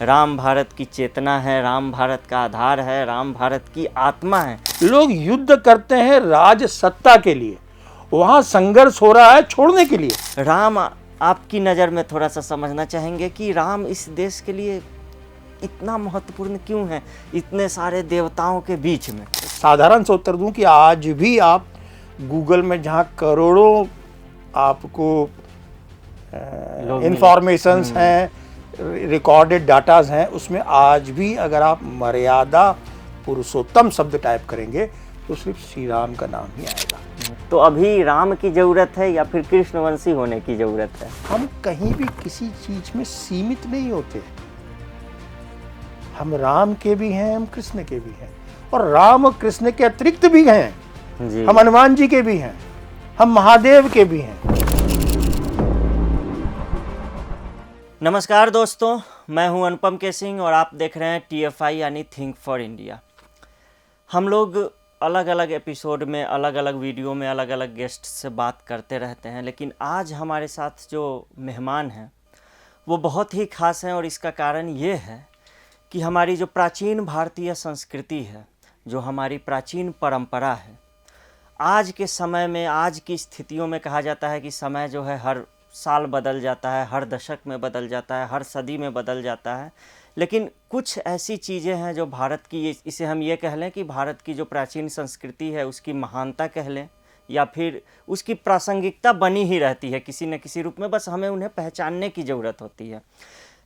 राम भारत की चेतना है, राम भारत का आधार है, राम भारत की आत्मा है। लोग युद्ध करते हैं राज सत्ता के लिए, वहाँ संघर्ष हो रहा है छोड़ने के लिए। राम आपकी नज़र में थोड़ा सा समझना चाहेंगे कि राम इस देश के लिए इतना महत्वपूर्ण क्यों है, इतने सारे देवताओं के बीच में? साधारण से उत्तर दूं कि आज भी आप गूगल में जहाँ करोड़ों आपको इंफॉर्मेशंस हैं, रिकॉर्डेड डाटाज हैं, उसमें आज भी अगर आप मर्यादा पुरुषोत्तम शब्द टाइप करेंगे तो सिर्फ श्री राम का नाम ही आएगा। तो अभी राम की ज़रूरत है या फिर कृष्णवंशी होने की ज़रूरत है? हम कहीं भी किसी चीज़ में सीमित नहीं होते। हम राम के भी हैं, हम कृष्ण के भी हैं, और राम और कृष्ण के अतिरिक्त भी हैं जी। हम हनुमान जी के भी हैं, हम महादेव के भी हैं। नमस्कार दोस्तों, मैं हूं अनुपम के सिंह और आप देख रहे हैं TFI यानी थिंक फॉर इंडिया। हम लोग अलग अलग एपिसोड में, अलग अलग वीडियो में, अलग अलग गेस्ट से बात करते रहते हैं, लेकिन आज हमारे साथ जो मेहमान हैं वो बहुत ही खास हैं। और इसका कारण ये है कि हमारी जो प्राचीन भारतीय संस्कृति है, जो हमारी प्राचीन परंपरा है, आज के समय में, आज की स्थितियों में कहा जाता है कि समय जो है हर साल बदल जाता है, हर दशक में बदल जाता है, हर सदी में बदल जाता है, लेकिन कुछ ऐसी चीज़ें हैं जो भारत की, इसे हम ये कह लें कि भारत की जो प्राचीन संस्कृति है उसकी महानता कह लें, या फिर उसकी प्रासंगिकता बनी ही रहती है किसी न किसी रूप में, बस हमें उन्हें पहचानने की ज़रूरत होती है।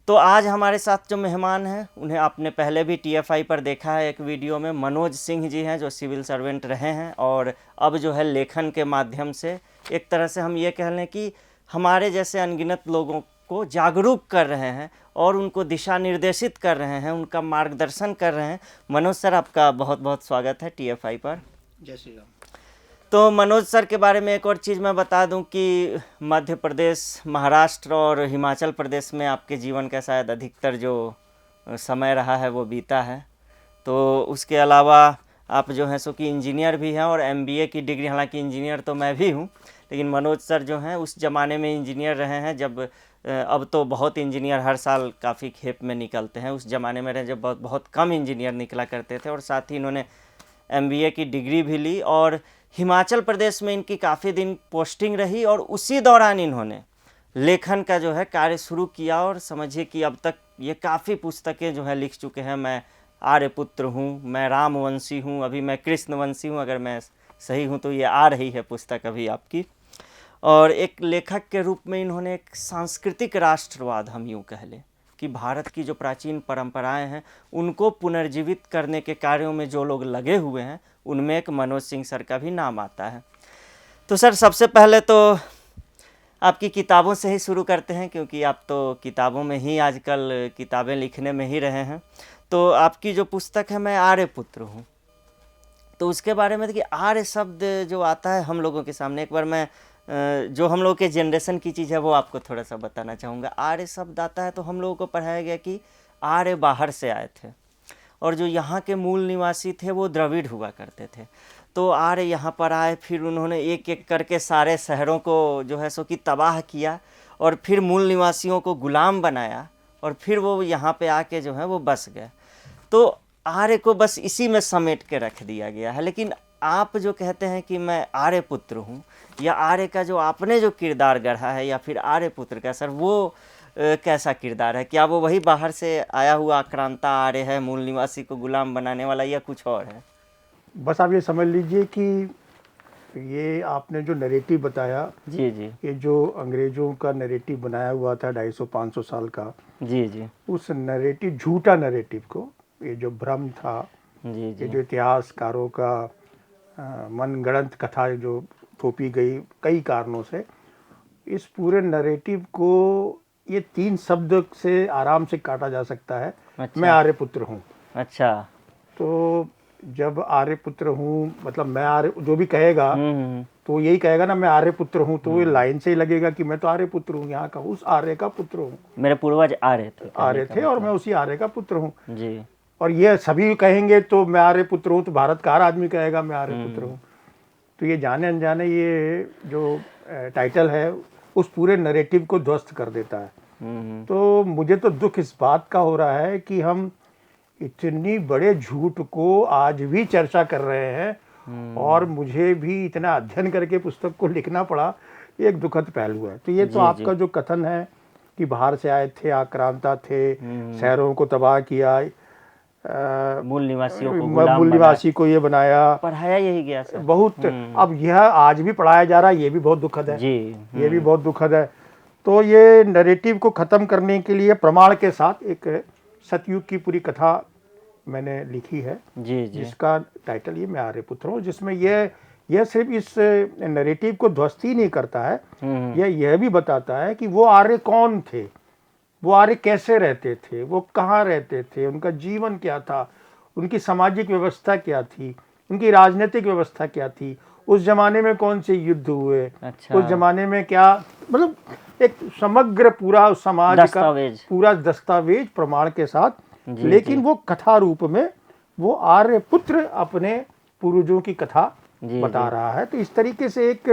तो आज हमारे साथ जो मेहमान हैं उन्हें आपने पहले भी TFI पर देखा है एक वीडियो में। मनोज सिंह जी हैं जो सिविल सर्वेंट रहे हैं और अब जो है लेखन के माध्यम से एक तरह से हम ये कह लें कि हमारे जैसे अनगिनत लोगों को जागरूक कर रहे हैं और उनको दिशा निर्देशित कर रहे हैं, उनका मार्गदर्शन कर रहे हैं। मनोज सर, आपका बहुत बहुत स्वागत है TFI पर। जय श्री राम। तो मनोज सर के बारे में एक और चीज़ मैं बता दूं कि मध्य प्रदेश, महाराष्ट्र और हिमाचल प्रदेश में आपके जीवन का शायद अधिकतर जो समय रहा है वो बीता है। तो उसके अलावा आप जो हैं सो कि इंजीनियर भी हैं और MBA की डिग्री, हालांकि इंजीनियर तो मैं भी हूं, लेकिन मनोज सर जो हैं उस ज़माने में इंजीनियर रहे हैं जब, अब तो बहुत इंजीनियर हर साल काफ़ी खेप में निकलते हैं, उस ज़माने में रहे जब बहुत बहुत कम इंजीनियर निकला करते थे। और साथ ही इन्होंने MBA की डिग्री भी ली और हिमाचल प्रदेश में इनकी काफ़ी दिन पोस्टिंग रही और उसी दौरान इन्होंने लेखन का जो है कार्य शुरू किया। और समझिए कि अब तक ये काफ़ी पुस्तकें जो है लिख चुके हैं। मैं आर्यपुत्र हूँ, मैं रामवंशी हूँ, अभी मैं कृष्णवंशी हूँ, अगर मैं सही हूँ तो ये आ रही है पुस्तक अभी आपकी। और एक लेखक के रूप में इन्होंने एक सांस्कृतिक राष्ट्रवाद, हम यूँ कह लें कि भारत की जो प्राचीन परंपराएं हैं उनको पुनर्जीवित करने के कार्यों में जो लोग लगे हुए हैं उनमें एक मनोज सिंह सर का भी नाम आता है। तो सर, सबसे पहले तो आपकी किताबों से ही शुरू करते हैं, क्योंकि आप तो किताबों में ही आजकल किताबें लिखने में ही रहे हैं। तो आपकी जो पुस्तक है मैं आर्यपुत्र हूँ, तो उसके बारे में देखिए, आर्य शब्द जो आता है हम लोगों के सामने, एक बार मैं जो हम लोग के जनरेशन की चीज़ है वो आपको थोड़ा सा बताना चाहूँगा। आर्य शब्द आता है तो हम लोगों को पढ़ाया गया कि आर्य बाहर से आए थे और जो यहाँ के मूल निवासी थे वो द्रविड़ हुआ करते थे। तो आर्य यहाँ पर आए, फिर उन्होंने एक एक करके सारे शहरों को जो है सो कि तबाह किया और फिर मूल निवासियों को गुलाम बनाया और फिर वो यहाँ पे आके जो है वो बस गए। तो आर्य को बस इसी में समेट के रख दिया गया है। लेकिन आप जो कहते हैं कि मैं आर्यपुत्र हूँ, या आर्य का जो आपने जो किरदार गढ़ा है, या फिर आर्यपुत्र का सर वो कैसा किरदार है? क्या वो वही बाहर से आया हुआ आक्रांता आर्य है, मूल निवासी को गुलाम बनाने वाला, या कुछ और है? बस आप ये समझ लीजिए कि ये आपने जो नैरेटिव बताया, जी जी, ये जो अंग्रेजों का नैरेटिव बनाया हुआ था 250-500 साल का, जी जी, उस नैरेटिव, झूठा नैरेटिव को, ये जो भ्रम था, जी जी, ये जो इतिहासकारों का मनगढ़ंत कथा जो थोपी गई कई कारणों से, इस पूरे नैरेटिव को ये 3 शब्द से आराम से काटा जा सकता है। अच्छा। मैं आर्यपुत्र हूँ। अच्छा। तो जब आर्यपुत्र हूँ, मतलब मैं आर्य, जो भी कहेगा तो यही कहेगा ना, मैं आर्यपुत्र हूँ, तो ये लाइन से ही लगेगा कि मैं तो आर्यपुत्र हूँ, यहाँ का उस आर्य का पुत्र हूँ। मेरे पूर्वज आर्य थे और मैं उसी आर्य का पुत्र हूँ जी। और ये सभी कहेंगे तो मैं आर्यपुत्र हूँ, तो भारत का हर आदमी कहेगा मैं आर्यपुत्र हूँ। तो ये जाने अनजाने ये जो टाइटल है उस पूरे नैरेटिव को ध्वस्त कर देता है। तो मुझे तो दुख इस बात का हो रहा है कि हम इतनी बड़े झूठ को आज भी चर्चा कर रहे हैं और मुझे भी इतना अध्ययन करके पुस्तक को लिखना पड़ा, ये एक दुखद पहलू है। तो ये तो आपका जो कथन है कि बाहर से आए थे, आक्रांता थे, शहरों को तबाह किया, मूल निवासी को ये बनाया, पढ़ाया यही गया सर। बहुत अब यह आज भी पढ़ाया जा रहा है, ये भी बहुत दुखद है जी। ये भी बहुत दुखद है। तो ये नैरेटिव को ख़त्म करने के लिए प्रमाण के साथ एक सतयुग की पूरी कथा मैंने लिखी है जी। जिसका टाइटल ये मैं आर्यपुत्र हूँ, जिसमें यह सिर्फ इस नैरेटिव को ध्वस्त ही नहीं करता है, यह भी बताता है कि वो आर्य कौन थे, वो आर्य कैसे रहते थे, वो कहाँ रहते थे, उनका जीवन क्या था, उनकी सामाजिक व्यवस्था क्या थी, उनकी राजनीतिक व्यवस्था क्या थी, उस जमाने में कौन से युद्ध हुए, उस जमाने में क्या, मतलब एक समग्र पूरा समाज का पूरा दस्तावेज प्रमाण के साथ, लेकिन वो कथा रूप में वो आर्यपुत्र अपने पूर्वजों की कथा बता रहा है। तो इस तरीके से एक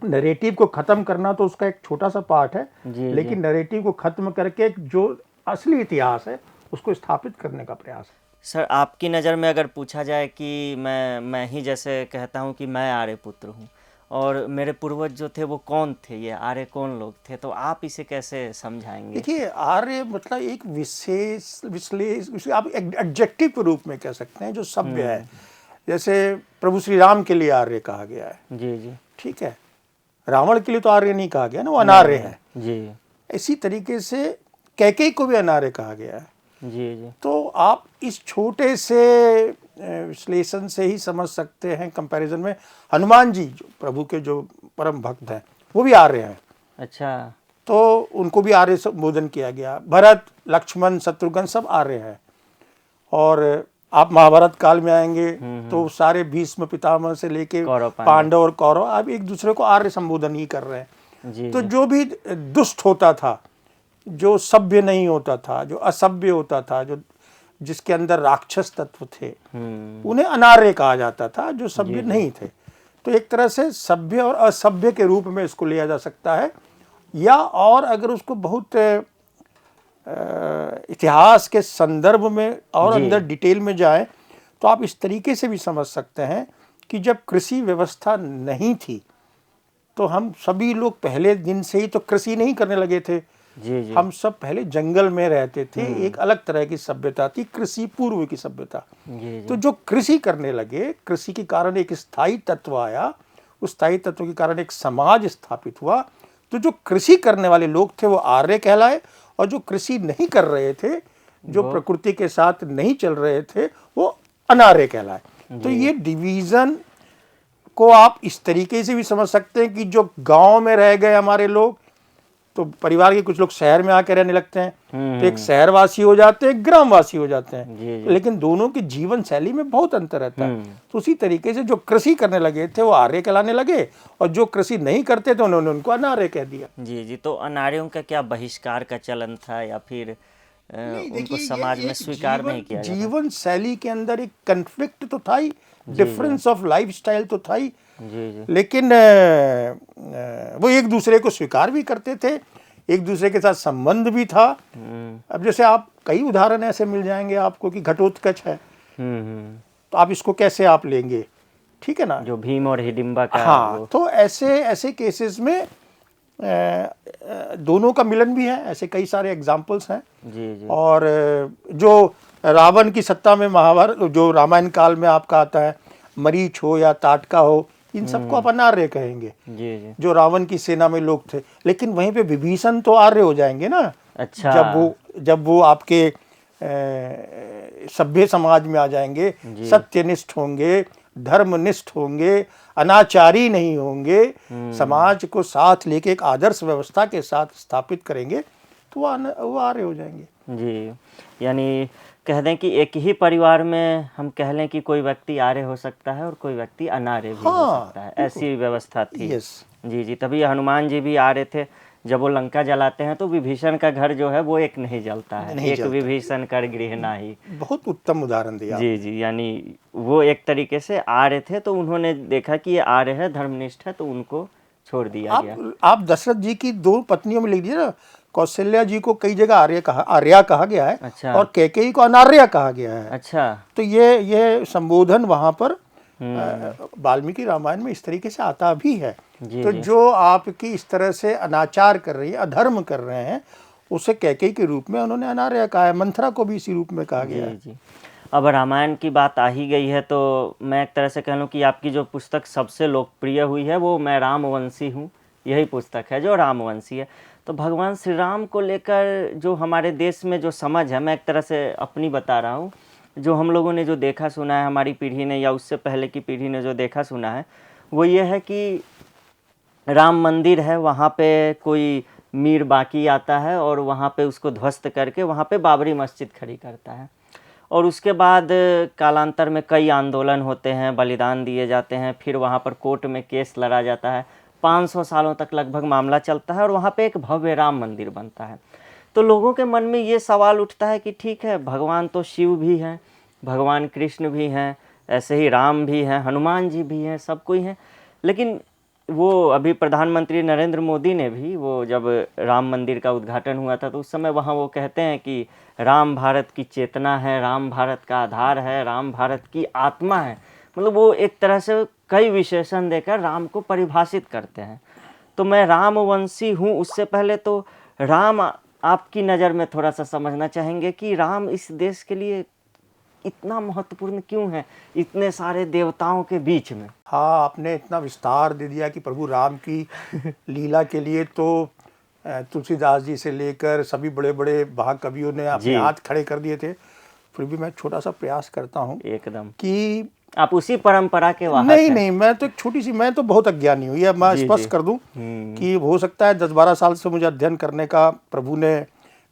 नैरेटिव को खत्म करना तो उसका एक छोटा सा पार्ट है, लेकिन नैरेटिव को खत्म करके जो असली इतिहास है उसको स्थापित करने का प्रयास है। सर, आपकी नज़र में अगर पूछा जाए कि मैं ही जैसे कहता हूँ कि मैं आर्यपुत्र हूँ और मेरे पूर्वज जो थे वो कौन थे, ये आर्य कौन लोग थे, तो आप इसे कैसे समझाएंगे? देखिए, आर्य मतलब एक विशेष आप एडजेक्टिव के रूप में कह सकते हैं जो सभ्य है। जैसे प्रभु श्री राम के लिए आर्य कहा गया है, जी। ठीक है, रावण के लिए तो आर्य नहीं कहा गया ना, वो अनार्य है जी। इसी तरीके से कैकेयी को भी अनार्य कहा गया है। जी। तो आप इस छोटे से विश्लेषण से ही समझ सकते हैं। कंपैरिजन में हनुमान जी जो प्रभु के जो परम भक्त हैं वो भी आर्य हैं। अच्छा। तो उनको भी आर्य संबोधन किया गया। भरत, लक्ष्मण, शत्रुघ्न सब आर्य हैं। और आप महाभारत काल में आएंगे तो सारे भीष्म पितामह से लेके पांडव और कौरव अब एक दूसरे को आर्य संबोधन ही कर रहे हैं। तो जो भी दुष्ट होता था, जो सभ्य नहीं होता था, जो असभ्य होता था, जो जिसके अंदर राक्षस तत्व थे, उन्हें अनार्य कहा जाता था, जो सभ्य नहीं थे। तो एक तरह से सभ्य और असभ्य के रूप में इसको लिया जा सकता है। या और अगर उसको बहुत इतिहास के संदर्भ में और अंदर डिटेल में जाए तो आप इस तरीके से भी समझ सकते हैं कि जब कृषि व्यवस्था नहीं थी तो हम सभी लोग पहले दिन से ही तो कृषि नहीं करने लगे थे। जी। हम सब पहले जंगल में रहते थे। एक अलग तरह की सभ्यता थी, कृषि पूर्व की सभ्यता। तो जो कृषि करने लगे, कृषि के कारण एक स्थायी तत्व आया, उस स्थायी तत्व के कारण एक समाज स्थापित हुआ। तो जो कृषि करने वाले लोग थे वो आर्य कहलाए, और जो कृषि नहीं कर रहे थे, जो प्रकृति के साथ नहीं चल रहे थे, वो अनार्य कहलाए। तो ये डिवीजन को आप इस तरीके से भी समझ सकते हैं कि जो गांव में रह गए हमारे लोग, तो परिवार के कुछ लोग शहर में आकर रहने लगते हैं, तो एक शहरवासी हो जाते हैं, एक ग्रामवासी हो जाते हैं। लेकिन दोनों की जीवन शैली में बहुत अंतर रहता है। तो उसी तरीके से जो कृषि करने लगे थे वो आर्य कहलाने लगे, और जो कृषि नहीं करते थे उन्होंने उनको अनार्य कह दिया। जी। तो अनार्यों का क्या बहिष्कार का चलन था या फिर उनको समाज में स्वीकार नहीं किया जाता? जीवन शैली के अंदर एक कन्फ्लिक्ट तो था ही, डिफरेंस ऑफ लाइफस्टाइल तो था ही। लेकिन वो एक दूसरे को स्वीकार भी करते थे, एक दूसरे के साथ संबंध भी था। अब जैसे आप कई उदाहरण ऐसे मिल जाएंगे आपको कि घटोत्कच है, तो आप इसको कैसे आप लेंगे, ठीक है ना, जो भीम और हिडिंबा का। हाँ, तो ऐसे केसेस में दोनों का मिलन भी है। ऐसे कई सारे एग्जाम्पल्स हैं। जी। और जो रावण की सत्ता में महाभारत जो रामायण काल में आपका आता है, मरीच हो या ताटका हो, इन सबको आप अनार्य कहेंगे। जी। जो रावण की सेना में लोग थे। लेकिन वहीं पे विभीषण तो आर्य हो जाएंगे ना। अच्छा। जब वो आपके सभ्य समाज में आ जाएंगे, सत्यनिष्ठ होंगे, धर्मनिष्ठ होंगे, अनाचारी नहीं होंगे, समाज को साथ लेके एक आदर्श व्यवस्था के साथ स्थापित करेंगे, तो वो आर्य हो जाएंगे। जी, यानी कह दें कि एक ही परिवार में हम कह लें कि कोई व्यक्ति आर्य हो सकता है और कोई व्यक्ति अनार्य भी हो सकता है, ऐसी व्यवस्था थी। जी। तभी हनुमान जी भी आर्य थे। जब वो लंका जलाते हैं तो विभीषण का घर जो है वो एक नहीं जलता है, एक विभीषण कर गृह नाही। बहुत उत्तम उदाहरण दिया। जी, यानी वो एक तरीके से आर्य थे, तो उन्होंने देखा कि ये आर्य है, धर्मनिष्ठ है, तो उनको छोड़ दिया गया। आप दशरथ जी की 2 पत्नियों में लिख दीजिए ना, कौशल्या जी को कई जगह आर्या कहा गया है। अच्छा। और कैकेयी को अनार्या कहा गया है। अच्छा। तो ये संबोधन वहां पर वाल्मीकि रामायण में इस तरीके से आता भी है। जी, तो जी। जो आपकी इस तरह से अनाचार कर रही है, अधर्म कर रहे हैं, उसे कैकेयी के रूप में उन्होंने अनार्या कहा है। मंथरा को भी इसी रूप में कहा गया है। जी, जी। अब रामायण की बात आ ही गई है तो मैं एक तरह से कह लूँ कि आपकी जो पुस्तक सबसे लोकप्रिय हुई है वो मैं रामवंशी हूँ, यही पुस्तक है जो रामवंशी है। तो भगवान श्री राम को लेकर जो हमारे देश में जो समझ है, मैं एक तरह से अपनी बता रहा हूँ, जो हम लोगों ने जो देखा सुना है, हमारी पीढ़ी ने या उससे पहले की पीढ़ी ने जो देखा सुना है, वो ये है कि राम मंदिर है, वहाँ पे कोई मीर बाकी आता है और वहाँ पे उसको ध्वस्त करके वहाँ पे बाबरी मस्जिद खड़ी करता है। और उसके बाद कालांतर में कई आंदोलन होते हैं, बलिदान दिए जाते हैं, फिर वहाँ पर कोर्ट में केस लड़ा जाता है, 500 सालों तक लगभग मामला चलता है और वहाँ पे एक भव्य राम मंदिर बनता है। तो लोगों के मन में ये सवाल उठता है कि ठीक है, भगवान तो शिव भी हैं, भगवान कृष्ण भी हैं, ऐसे ही राम भी हैं, हनुमान जी भी हैं, सब कोई हैं, लेकिन वो अभी प्रधानमंत्री नरेंद्र मोदी ने भी वो जब राम मंदिर का उद्घाटन हुआ था तो उस समय वहाँ वो कहते हैं कि राम भारत की चेतना है, राम भारत का आधार है, राम भारत की आत्मा है। मतलब वो एक तरह से कई विशेषण देकर राम को परिभाषित करते हैं। तो मैं रामवंशी हूँ, उससे पहले तो राम आपकी नज़र में थोड़ा सा समझना चाहेंगे कि राम इस देश के लिए इतना महत्वपूर्ण क्यों है, इतने सारे देवताओं के बीच में। हाँ, आपने इतना विस्तार दे दिया कि प्रभु राम की लीला के लिए तो तुलसीदास जी से लेकर सभी बड़े बड़े महाकवियों ने अपने हाथ खड़े कर दिए थे। फिर भी मैं छोटा सा प्रयास करता हूँ एकदम कि आप उसी परंपरा के वाहक नहीं हैं। नहीं, मैं तो एक छोटी सी, मैं तो बहुत अज्ञानी हूँ, ये मैं स्पष्ट कर दूं कि हो सकता है 10-12 साल से मुझे अध्ययन करने का प्रभु ने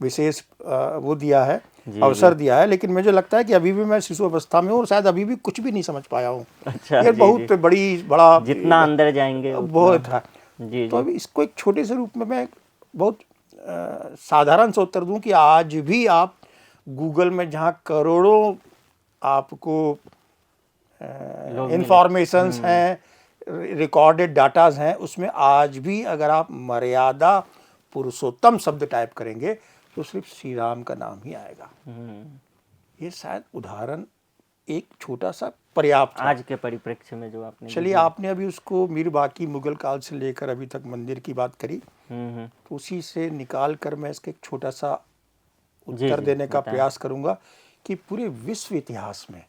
विशेष वो दिया है, अवसर दिया है, लेकिन मुझे लगता है कि अभी भी मैं शिशु अवस्था में हूँ और शायद अभी भी कुछ भी नहीं समझ पाया हूँ। अच्छा, ये बहुत बड़ा जितना अंदर जाएंगे बहुत था। जी, तो अभी इसको एक छोटे से रूप में मैं बहुत साधारण से उत्तर दूं कि आज भी आप गूगल में जहाँ करोड़ों आपको इंफॉर्मेशंस हैं, रिकॉर्डेड डाटाज हैं, उसमें आज भी अगर आप मर्यादा पुरुषोत्तम शब्द टाइप करेंगे तो सिर्फ श्री राम का नाम ही आएगा। ये शायद उदाहरण एक छोटा सा पर्याप्त है आज के परिप्रेक्ष्य में जो आपने। चलिए, आपने अभी उसको मीर बाकी मुगल काल से लेकर अभी तक मंदिर की बात करी, तो उसी से निकाल कर मैं इसके एक छोटा सा उत्तर देने का प्रयास करूंगा कि पूरे विश्व इतिहास में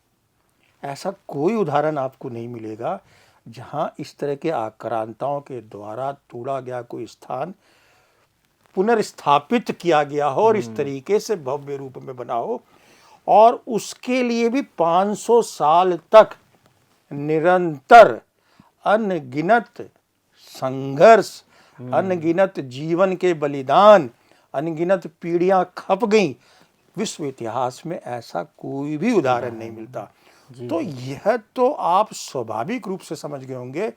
ऐसा कोई उदाहरण आपको नहीं मिलेगा जहां इस तरह के आक्रांताओं के द्वारा तोड़ा गया कोई स्थान पुनर्स्थापित किया गया हो और इस तरीके से भव्य रूप में बना हो, और उसके लिए भी 500 साल तक निरंतर अनगिनत संघर्ष, अनगिनत जीवन के बलिदान, अनगिनत पीढ़ियां खप गईं। विश्व इतिहास में ऐसा कोई भी उदाहरण नहीं मिलता। तो यह तो आप स्वाभाविक रूप से समझ गए होंगे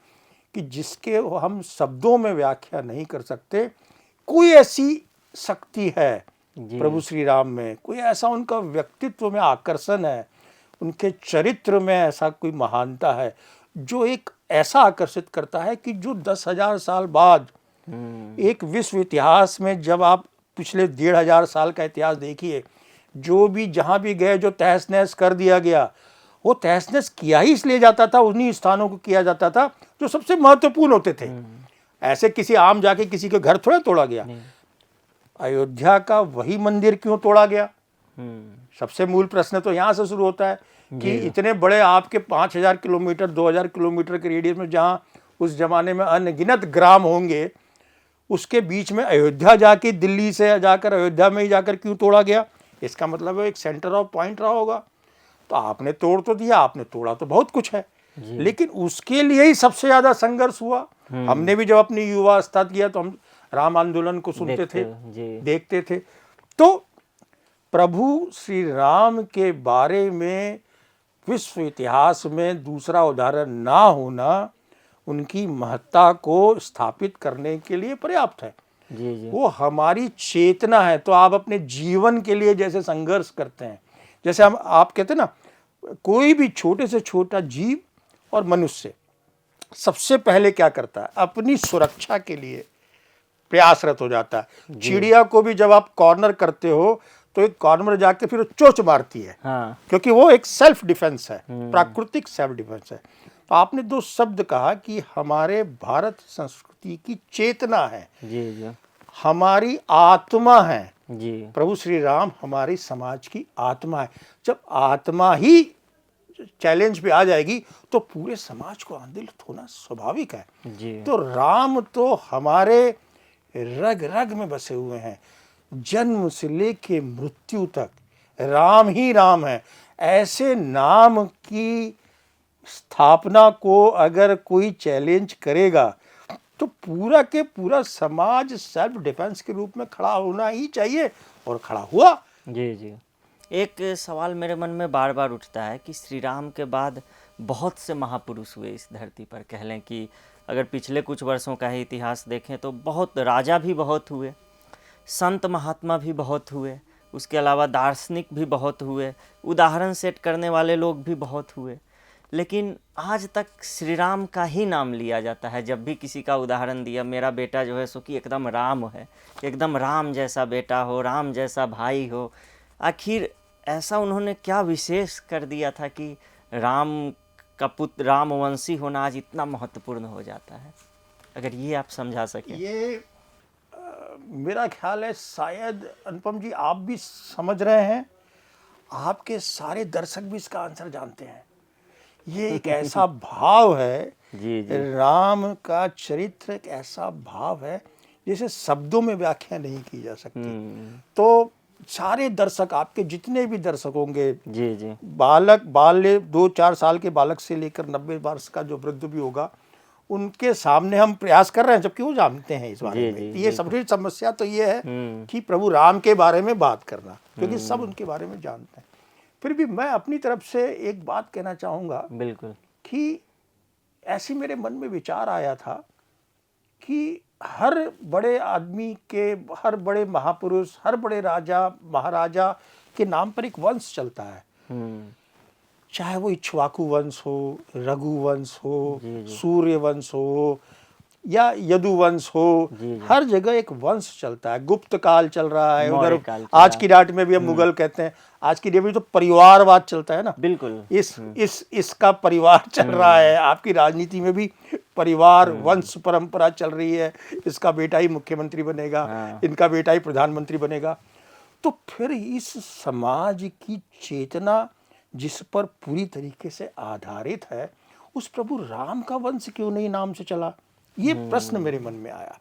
कि जिसके हम शब्दों में व्याख्या नहीं कर सकते, कोई ऐसी शक्ति है प्रभु श्री राम में, कोई ऐसा उनका व्यक्तित्व में आकर्षण है, उनके चरित्र में ऐसा कोई महानता है जो एक ऐसा आकर्षित करता है कि जो 10,000 साल बाद एक विश्व इतिहास में, जब आप पिछले 1,500 साल का इतिहास देखिए, जो भी जहां भी गए जो तहस नहस कर दिया गया, वो तहस नहस किया ही इसलिए जाता था, उन्हीं स्थानों को किया जाता था जो सबसे महत्वपूर्ण होते थे। ऐसे किसी आम जाके किसी के घर थोड़ा तोड़ा गया। अयोध्या का वही मंदिर क्यों तोड़ा गया? सबसे मूल प्रश्न तो यहाँ से शुरू होता है कि इतने बड़े आपके 5,000 किलोमीटर 2,000 किलोमीटर के रेडियस में, जहाँ उस जमाने में अनगिनत ग्राम होंगे, उसके बीच में अयोध्या जाके, दिल्ली से जाकर अयोध्या में ही जाकर क्यों तोड़ा गया? इसका मतलब है एक सेंटर ऑफ पॉइंट रहा होगा। तो आपने तोड़ तो दिया, आपने तोड़ा तो बहुत कुछ है, लेकिन उसके लिए ही सबसे ज्यादा संघर्ष हुआ। हमने भी जब अपनी युवावस्था किया तो हम राम आंदोलन को सुनते थे, देखते थे। तो प्रभु श्री राम के बारे में विश्व इतिहास में दूसरा उदाहरण ना होना उनकी महत्ता को स्थापित करने के लिए पर्याप्त है। वो हमारी चेतना है। तो आप अपने जीवन के लिए जैसे संघर्ष करते हैं, जैसे आप कहते हैं ना, कोई भी छोटे से छोटा जीव और मनुष्य सबसे पहले क्या करता है? अपनी सुरक्षा के लिए प्रयासरत हो जाता है। चिड़िया को भी जब आप कॉर्नर करते हो तो एक कॉर्नर जाके फिर वो चोंच मारती है, हाँ। क्योंकि वो एक सेल्फ डिफेंस है, प्राकृतिक सेल्फ डिफेंस है। तो आपने दो शब्द कहा कि हमारे भारत संस्कृति की चेतना है, जी जी हमारी आत्मा है। जी प्रभु श्री राम हमारी समाज की आत्मा है। जब आत्मा ही चैलेंज पे आ जाएगी तो पूरे समाज को आंदोलित होना स्वाभाविक है। जी तो राम तो हमारे रग रग में बसे हुए हैं, जन्म से लेके मृत्यु तक राम ही राम है। ऐसे नाम की स्थापना को अगर कोई चैलेंज करेगा तो पूरा के पूरा समाज सेल्फ डिफेंस के रूप में खड़ा होना ही चाहिए, और खड़ा हुआ। जी जी। एक सवाल मेरे मन में बार बार उठता है कि श्री राम के बाद बहुत से महापुरुष हुए इस धरती पर। कह लें कि अगर पिछले कुछ वर्षों का ही इतिहास देखें तो बहुत राजा भी बहुत हुए, संत महात्मा भी बहुत हुए, उसके अलावा दार्शनिक भी बहुत हुए, उदाहरण सेट करने वाले लोग भी बहुत हुए। लेकिन आज तक श्री राम का ही नाम लिया जाता है। जब भी किसी का उदाहरण दिया, मेरा बेटा जो है सो कि एकदम राम है, एकदम राम जैसा बेटा हो, राम जैसा भाई हो। आखिर ऐसा उन्होंने क्या विशेष कर दिया था कि राम का पुत्र, रामवंशी होना आज इतना महत्वपूर्ण हो जाता है? अगर ये आप समझा सकें। ये मेरा ख्याल है शायद अनुपम जी आप भी समझ रहे हैं, आपके सारे दर्शक भी इसका आंसर जानते हैं। ये एक ऐसा भाव है, जी जी राम का चरित्र एक ऐसा भाव है जिसे शब्दों में व्याख्या नहीं की जा सकती। तो सारे दर्शक, आपके जितने भी दर्शक होंगे, जी जी बाल्य 2-4 साल के बालक से लेकर 90 वर्ष का जो वृद्ध भी होगा, उनके सामने हम प्रयास कर रहे हैं, जबकि वो जानते हैं इस बारे जी, में। जी, ये सबसे समस्या तो ये है हम्म। कि प्रभु राम के बारे में बात करना, क्योंकि सब उनके बारे में जानते हैं। फिर भी मैं अपनी तरफ से एक बात कहना चाहूँगा बिल्कुल। कि ऐसी मेरे मन में विचार आया था कि हर बड़े आदमी के, हर बड़े महापुरुष, हर बड़े राजा महाराजा के नाम पर एक वंश चलता है। चाहे वो इक्ष्वाकु वंश हो, रघुवंश हो, सूर्य वंश हो या यदुवंश हो, हर जगह एक वंश चलता है। गुप्त काल चल रहा है, उधर आज की डाट में भी हम मुगल कहते हैं, आज की डेट में तो परिवारवाद चलता है ना। बिल्कुल। इसका परिवार चल रहा है। आपकी राजनीति में भी परिवार वंश परंपरा चल रही है। इसका बेटा ही मुख्यमंत्री बनेगा, इनका बेटा ही प्रधानमंत्री बनेगा। तो फिर इस समाज की चेतना जिस पर पूरी तरीके से आधारित है, उस प्रभु राम का वंश क्यों नहीं नाम से चला? ये प्रश्न मेरे मन में आया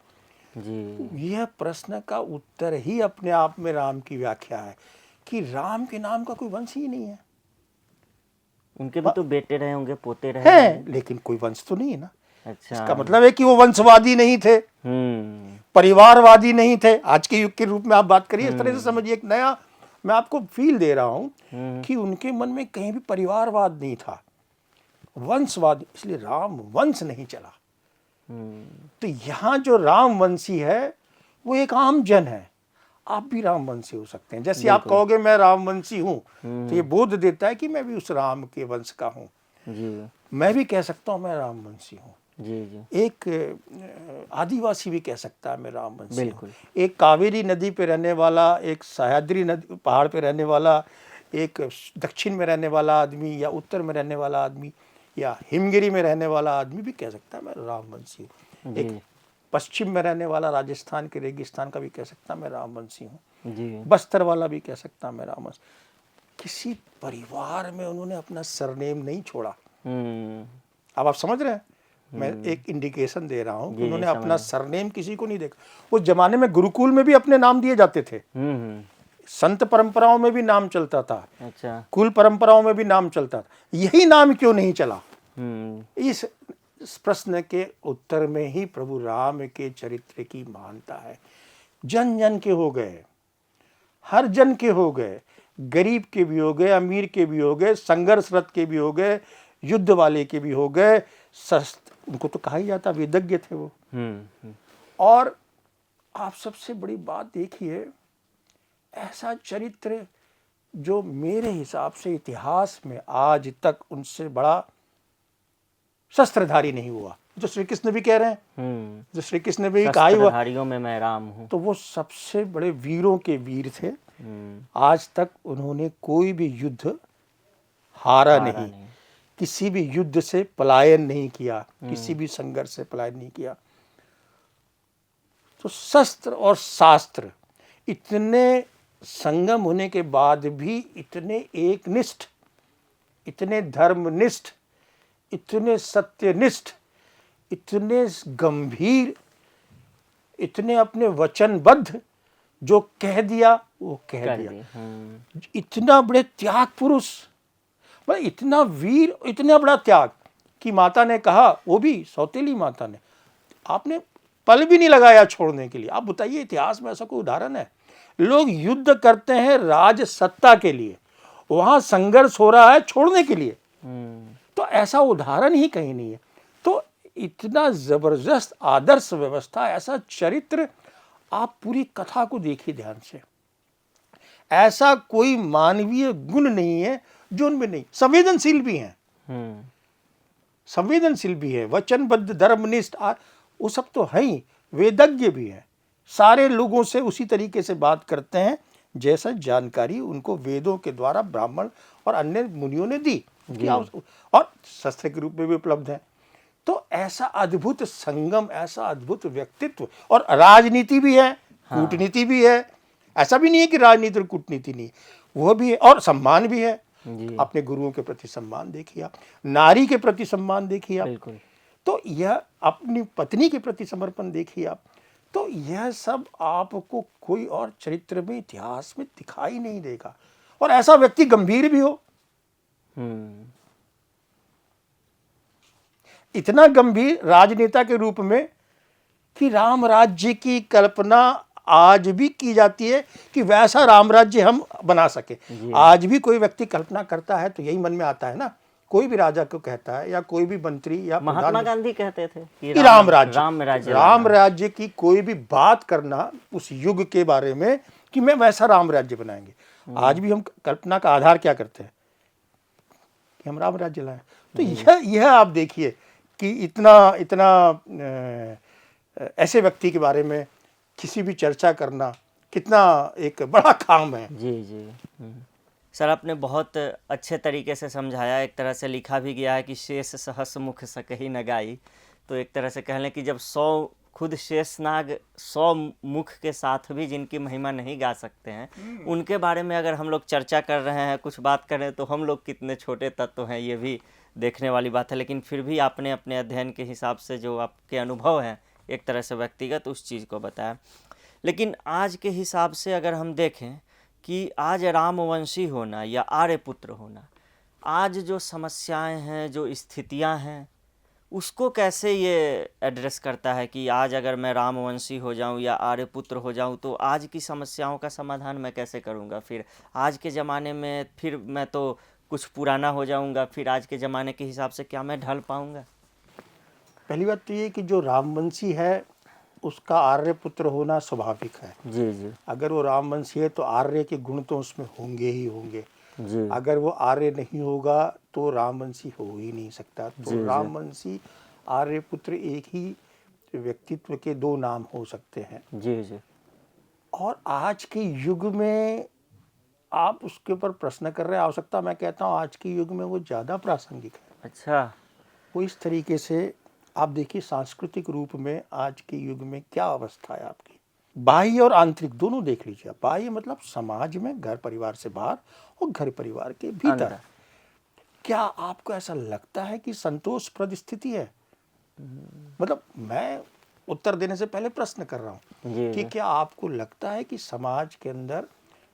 जी। यह प्रश्न का उत्तर ही अपने आप में राम की व्याख्या है कि राम के नाम का कोई वंश ही नहीं है। उनके भी तो बेटे रहे होंगे, पोते रहे हैं, लेकिन कोई वंश तो नहीं है ना। अच्छा, इसका मतलब है कि वो वंशवादी नहीं थे, परिवारवादी नहीं थे। आज के युग के रूप में आप बात करिए, इस तरह से समझिए। एक नया मैं आपको फील दे रहा हूं कि उनके मन में कहीं भी परिवारवाद नहीं था, वंशवाद। इसलिए राम वंश नहीं चला। तो यहां जो रामवंशी है वो एक आम जन है। आप भी रामवंशी हो सकते हैं। जैसे आप कहोगे मैं रामवंशी हूं, तो ये बोध देता है कि मैं भी उस राम के वंश का हूं। मैं भी कह सकता हूं मैं रामवंशी हूं। एक आदिवासी भी कह सकता है मैं रामवंशी हूं। एक कावेरी नदी पे रहने वाला, एक सह्याद्री नदी पहाड़ पे रहने वाला, एक दक्षिण में रहने वाला आदमी या उत्तर में रहने वाला आदमी या हिमगिरी में रहने वाला आदमी भी कह सकता है मैं रामवंशी हूँ। एक पश्चिम में रहने वाला राजस्थान के रेगिस्तान का भी कह सकता है मैं रामवंशी हूँ। बस्तर वाला भी कह सकता है मैं रामवंशी। किसी परिवार में उन्होंने अपना सरनेम नहीं छोड़ा। अब आप समझ रहे हैं, मैं एक इंडिकेशन दे रहा हूँ कि उन्होंने अपना सरनेम किसी को नहीं देखा। उस जमाने में गुरुकुल में भी अपने नाम दिए जाते थे, संत परंपराओं में भी नाम चलता था, अच्छा, कुल परंपराओं में भी नाम चलता था। यही नाम क्यों नहीं चला? इस प्रश्न के उत्तर में ही प्रभु राम के चरित्र की महानता है। जन जन के हो गए, हर जन के हो गए, गरीब के भी हो गए, अमीर के भी हो गए, संघर्षरत के भी हो गए, युद्ध वाले के भी हो गए। उनको तो कहा ही जाता वेदज्ञ थे वो। और आप सबसे बड़ी बात देखिए, ऐसा चरित्र जो मेरे हिसाब से इतिहास में आज तक उनसे बड़ा शस्त्रधारी नहीं हुआ। जो श्री कृष्ण भी कह रहे हैं, जो श्री कृष्ण ने भी कहा ही हुआ, शस्त्रधारियों में मैं राम हूँ। तो वो सबसे बड़े वीरों के वीर थे। आज तक उन्होंने कोई भी युद्ध हारा नहीं, किसी भी युद्ध से पलायन नहीं किया, किसी भी संघर्ष से पलायन नहीं किया। तो शस्त्र और शास्त्र इतने संगम होने के बाद भी इतने एकनिष्ठ, इतने धर्मनिष्ठ, इतने सत्यनिष्ठ, इतने गंभीर, इतने अपने वचनबद्ध, जो कह दिया वो कह दिया। इतना बड़े त्याग पुरुष, मतलब इतना वीर, इतना बड़ा त्याग कि माता ने कहा, वो भी सौतेली माता ने, आपने पल भी नहीं लगाया छोड़ने के लिए। आप बताइए इतिहास में ऐसा कोई उदाहरण है? लोग युद्ध करते हैं राज सत्ता के लिए, वहां संघर्ष हो रहा है छोड़ने के लिए, तो ऐसा उदाहरण ही कहीं नहीं है। तो इतना जबरदस्त आदर्श व्यवस्था, ऐसा चरित्र, आप पूरी कथा को देखिए ध्यान से, ऐसा कोई मानवीय गुण नहीं है जो उनमें नहीं। संवेदनशील भी हैं, संवेदनशील भी है, वचनबद्ध, धर्मनिष्ठ, वो सब तो है ही, वेदज्ञ भी है, सारे लोगों से उसी तरीके से बात करते हैं जैसा जानकारी उनको वेदों के द्वारा ब्राह्मण और अन्य मुनियों ने दी, और शस्त्र के रूप में भी उपलब्ध है। तो ऐसा अद्भुत संगम, ऐसा अद्भुत व्यक्तित्व, और राजनीति भी है, कूटनीति भी है, ऐसा भी नहीं है कि राजनीति और कूटनीति नहीं, वो भी है, और सम्मान भी है। अपने गुरुओं के प्रति सम्मान देखिए आप, नारी के प्रति सम्मान देखिए आप, तो यह अपनी पत्नी के प्रति समर्पण देखिए आप। तो यह सब आपको कोई और चरित्र में, इतिहास में दिखाई नहीं देगा। और ऐसा व्यक्ति गंभीर भी हो, इतना गंभीर राजनेता के रूप में कि राम राज्य की कल्पना आज भी की जाती है कि वैसा राम राज्य हम बना सके। आज भी कोई व्यक्ति कल्पना करता है तो यही मन में आता है ना, कोई भी राजा को कहता है, या कोई भी मंत्री, या महात्मा गांधी कहते थे कि राम राज्य की कोई भी बात करना उस युग के बारे में कि मैं वैसा राम राज्य बनाएंगे। आज भी हम कल्पना का आधार क्या करते हैं कि हम राम राज्य लाएं। तो यह आप देखिए कि इतना ऐसे व्यक्ति के बारे में किसी भी चर्चा करना कितना एक बड़ा काम है। जी सर, आपने बहुत अच्छे तरीके से समझाया। एक तरह से लिखा भी गया है कि शेष सहस मुख सकहि न गाई। तो एक तरह से कह लें कि जब 100 खुद शेषनाग 100 मुख के साथ भी जिनकी महिमा नहीं गा सकते हैं, उनके बारे में अगर हम लोग चर्चा कर रहे हैं, कुछ बात कर रहे हैं, तो हम लोग कितने छोटे तत्व हैं, ये भी देखने वाली बात है। लेकिन फिर भी आपने अपने अध्ययन के हिसाब से जो आपके अनुभव हैं, एक तरह से व्यक्तिगत, उस चीज़ को बताया। लेकिन आज के हिसाब से अगर हम देखें कि आज रामवंशी होना या आर्यपुत्र होना, आज जो समस्याएं हैं, जो स्थितियां हैं, उसको कैसे ये एड्रेस करता है कि आज अगर मैं रामवंशी हो जाऊं या आर्यपुत्र हो जाऊं तो आज की समस्याओं का समाधान मैं कैसे करूंगा? फिर आज के ज़माने में फिर मैं तो कुछ पुराना हो जाऊंगा, फिर आज के ज़माने के हिसाब से क्या मैं ढल पाऊंगा? पहली बात तो ये कि जो रामवंशी है उसका आर्यपुत्र होना स्वाभाविक है। जी। अगर वो रामवंशी है तो आर्य के गुण तो उसमें होंगे ही होंगे जी। अगर वो आर्य नहीं होगा तो रामवंशी हो ही नहीं सकता। तो रामवंशी आर्यपुत्र एक ही व्यक्तित्व के दो नाम हो सकते हैं। जी। और आज के युग में आप उसके ऊपर प्रश्न कर रहे हैं, आवश्यकता मैं कहता हूँ आज के युग में वो ज़्यादा प्रासंगिक है। अच्छा। वो इस तरीके से आप देखिए सांस्कृतिक रूप में आज के युग में क्या अवस्था है आपकी, बाह्य और आंतरिक दोनों देख लीजिए। बाह्य मतलब समाज में, घर परिवार से बाहर, और घर परिवार के भीतर। क्या आपको ऐसा लगता है कि संतोषप्रद स्थिति है? मतलब मैं उत्तर देने से पहले प्रश्न कर रहा हूँ कि क्या आपको लगता है कि समाज के अंदर,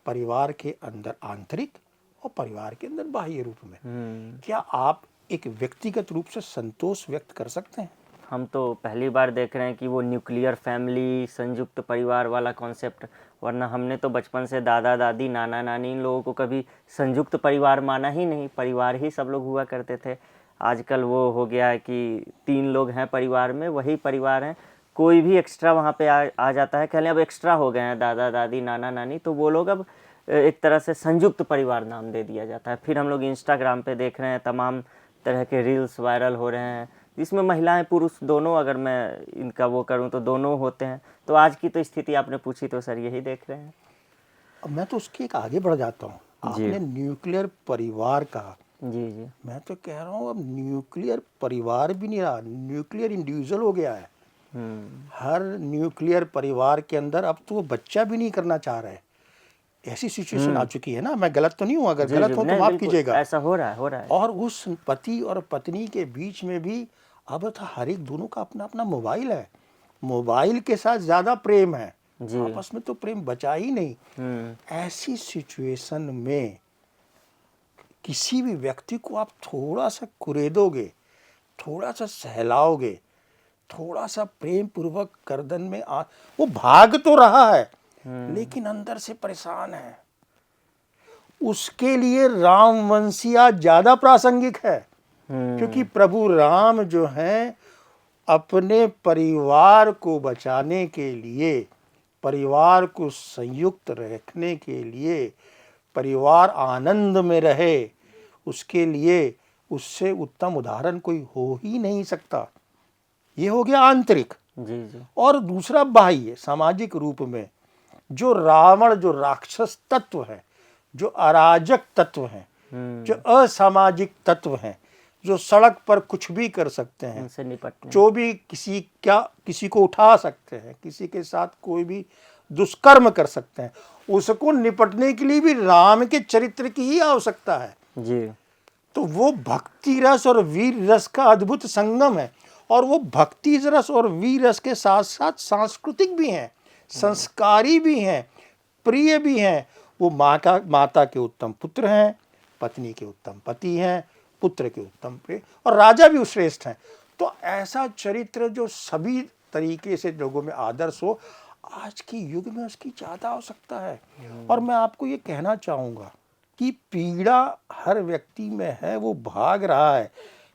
परिवार के अंदर आंतरिक और परिवार के अंदर बाह्य रूप में, क्या आप एक व्यक्तिगत रूप से संतोष व्यक्त कर सकते हैं? हम तो पहली बार देख रहे हैं कि वो न्यूक्लियर फैमिली, संयुक्त परिवार वाला कॉन्सेप्ट, वरना हमने तो बचपन से दादा दादी, नाना नानी, इन लोगों को कभी संयुक्त परिवार माना ही नहीं, परिवार ही सब लोग हुआ करते थे। आजकल वो हो गया है कि 3 लोग हैं परिवार में, वही परिवार हैं, कोई भी एक्स्ट्रा वहाँ पे आ जाता है, कह लें अब एक्स्ट्रा हो गए हैं दादा दादी, नाना नानी, तो वो लोग अब एक तरह से संयुक्त परिवार नाम दे दिया जाता है। फिर हम लोग इंस्टाग्राम पे देख रहे हैं तमाम तरह के रील्स वायरल हो रहे हैं, इसमें महिलाएं पुरुष दोनों, अगर मैं इनका वो करूं तो दोनों होते हैं। तो आज की तो स्थिति आपने पूछी तो सर यही देख रहे हैं। अब मैं तो उसके एक आगे बढ़ जाता हूँ। जी आपने न्यूक्लियर परिवार कहा, जी जी। मैं तो कह रहा हूँ अब न्यूक्लियर परिवार भी नहीं रहा, न्यूक्लियर इंडिविजुअल हो गया है। हर न्यूक्लियर परिवार के अंदर अब तो वो बच्चा भी नहीं करना चाह रहे। ऐसी सिचुएशन आ चुकी है ना। मैं गलत तो नहीं हूँ, अगर जी गलत जी, हो तो नहीं माफ बिल्कुल कीजिएगा। ऐसा हो रहा है, हो रहा है। और उस पति और पत्नी के बीच में भी अब तो हर एक दोनों का अपना अपना मोबाइल है। मोबाइल के साथ ज्यादा प्रेम है, जी। आपस में तो प्रेम बचा ही नहीं। हम्म। ऐसी सिचुएशन में किसी भी व्यक्ति को आप थोड़ा सा कुरेदोगे, थोड़ा सा सहलाओगे, थोड़ा सा प्रेम पूर्वक गर्दन में वो भाग तो रहा है लेकिन अंदर से परेशान है। उसके लिए रामवंशिया ज्यादा प्रासंगिक है, क्योंकि प्रभु राम जो हैं अपने परिवार को बचाने के लिए, परिवार को संयुक्त रखने के लिए, परिवार आनंद में रहे, उसके लिए उससे उत्तम उदाहरण कोई हो ही नहीं सकता। ये हो गया आंतरिक। जी जी। और दूसरा बाह्य सामाजिक रूप में जो रावण, जो राक्षस तत्व है, जो अराजक तत्व हैं, जो असामाजिक तत्व हैं, जो सड़क पर कुछ भी कर सकते हैं, उनसे निपटने, जो भी किसी को उठा सकते हैं, किसी के साथ कोई भी दुष्कर्म कर सकते हैं, उसको निपटने के लिए भी राम के चरित्र की ही आवश्यकता है। जी। तो वो भक्ति रस और वीर रस का अद्भुत संगम है। और वो भक्ति रस और वीर रस के साथ साथ सांस्कृतिक भी हैं, संस्कारी भी हैं, प्रिय भी हैं। वो माता के उत्तम पुत्र हैं, पत्नी के उत्तम पति हैं, पुत्र के उत्तम प्रिय, और राजा भी श्रेष्ठ हैं। तो ऐसा चरित्र जो सभी तरीके से लोगों में आदर्श हो, आज के युग में उसकी ज्यादा आवश्यकता है। और मैं आपको ये कहना चाहूंगा कि पीड़ा हर व्यक्ति में है, वो भाग रहा है,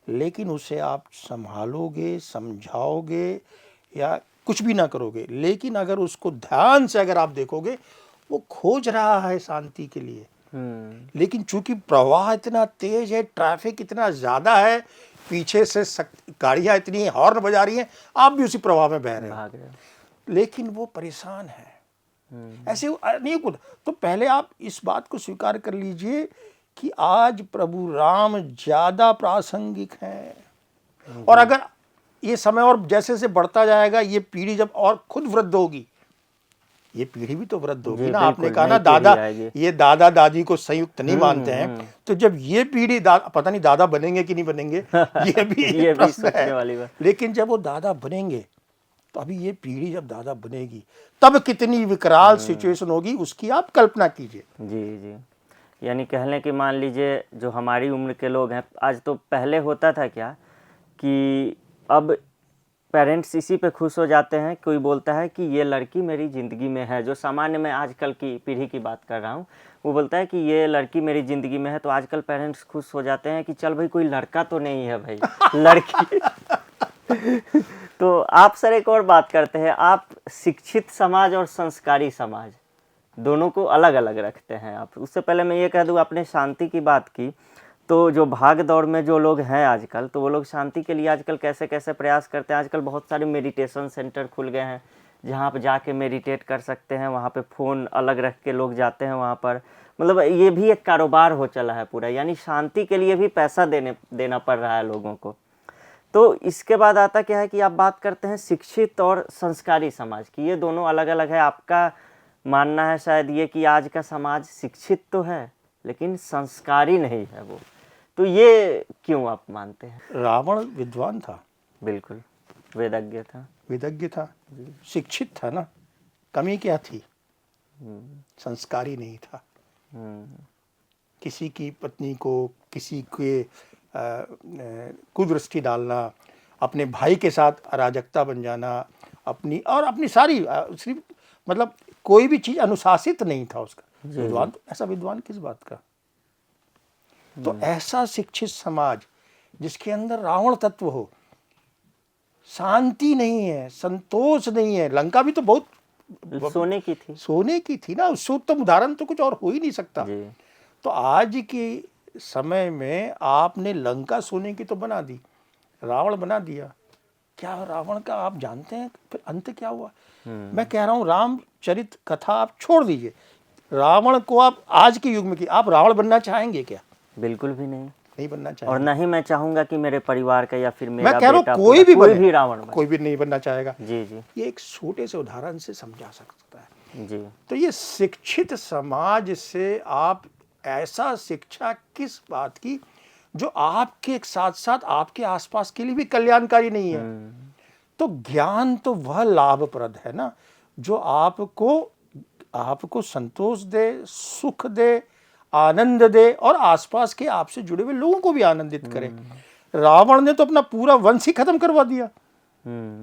लेकिन उसे आप संभालोगे, समझाओगे या कुछ भी ना करोगे, लेकिन अगर उसको ध्यान से अगर आप देखोगे, वो खोज रहा है शांति के लिए। लेकिन चूंकि प्रवाह इतना तेज है, ट्रैफिक इतना ज्यादा है, पीछे से गाड़ियां इतनी हॉर्न बजा रही हैं, आप भी उसी प्रवाह में बह रहे हो, लेकिन वो परेशान है। ऐसे नहीं कुछ। तो पहले आप इस बात को स्वीकार कर लीजिए कि आज प्रभु राम ज्यादा प्रासंगिक हैं। और अगर ये समय और जैसे जैसे बढ़ता जाएगा, ये पीढ़ी जब और खुद वृद्ध होगी, ये पीढ़ी भी तो वृद्ध होगी ना। आपने कहा ना दादा, ये दादा दादी को संयुक्त नहीं मानते हैं, तो जब ये पीढ़ी पता नहीं दादा बनेंगे कि नहीं बनेंगे, ये भी प्रश्न है। लेकिन जब वो दादा बनेंगे, तो अभी ये पीढ़ी जब दादा बनेगी, तब कितनी विकराल सिचुएशन होगी, उसकी आप कल्पना कीजिए। जी जी। यानी कहने की मान लीजिए जो हमारी उम्र के लोग हैं, आज तो पहले होता था क्या कि अब पेरेंट्स इसी पे खुश हो जाते हैं, कोई बोलता है कि ये लड़की मेरी ज़िंदगी में है, जो सामान्य मैं आजकल की पीढ़ी की बात कर रहा हूँ, वो बोलता है कि ये लड़की मेरी ज़िंदगी में है, तो आजकल पेरेंट्स खुश हो जाते हैं कि चल भाई कोई लड़का तो नहीं है भाई, लड़की। तो आप सर एक और बात करते हैं, आप शिक्षित समाज और संस्कारी समाज दोनों को अलग अलग रखते हैं आप। उससे पहले मैं ये कह दूँ, आपने शांति की बात की, तो जो भाग दौड़ में जो लोग हैं आजकल, तो वो लोग शांति के लिए आजकल कैसे कैसे प्रयास करते हैं। आजकल बहुत सारे मेडिटेशन सेंटर खुल गए हैं, जहाँ आप जाके मेडिटेट कर सकते हैं, वहाँ पे फ़ोन अलग रख के लोग जाते हैं वहाँ पर। मतलब ये भी एक कारोबार हो चला है पूरा, यानी शांति के लिए भी पैसा देना पड़ रहा है लोगों को। तो इसके बाद आता क्या है कि आप बात करते हैं शिक्षित और संस्कारी समाज की, ये दोनों अलग अलग है। आपका मानना है शायद ये कि आज का समाज शिक्षित तो है लेकिन संस्कारी नहीं है वो, तो ये क्यों आप मानते हैं? रावण विद्वान था, बिल्कुल वेदज्ञ था, वेदज्ञ था, शिक्षित था ना, कमी क्या थी? संस्कारी नहीं था। किसी की पत्नी को, किसी के कुदृष्टि डालना, अपने भाई के साथ अराजकता बन जाना, अपनी सारी सिर्फ मतलब कोई भी चीज अनुशासित नहीं था उसका। विद्वान तो ऐसा विद्वान किस बात का? तो ऐसा शिक्षित समाज जिसके अंदर रावण तत्व हो, शांति नहीं है, संतोष नहीं है। लंका भी तो बहुत सोने की थी ना, उससे उत्तम उदाहरण तो कुछ और हो ही नहीं सकता। तो आज के समय में आपने लंका सोने की तो बना दी, रावण बना दिया। क्या रावण का आप जानते हैं फिर अंत क्या हुआ? मैं कह रहा हूं रामचरित कथा आप छोड़ दीजिए, रावण को आप आज के युग में कि आप रावण बनना चाहेंगे क्या? बिल्कुल भी नहीं। नहीं बनना और चाहेंगे। ना ही मैं चाहूंगा कि मेरे परिवार का या फिर मैं मेरा कह रहा बेटा हूं कोई भी कोई बने, भी रावण बने। कोई भी नहीं बनना चाहेगा। जी जी ये एक छोटे से उदाहरण से समझा सकता है। जी तो ये शिक्षित समाज से आप ऐसा शिक्षा किस बात की जो आपके साथ साथ आपके आसपास के लिए भी कल्याणकारी नहीं है। तो ज्ञान तो वह लाभप्रद है ना जो आपको संतोष दे, सुख दे, आनंद दे और आसपास के आपसे जुड़े हुए लोगों को भी आनंदित करे। रावण ने तो अपना पूरा वंश ही खत्म करवा दिया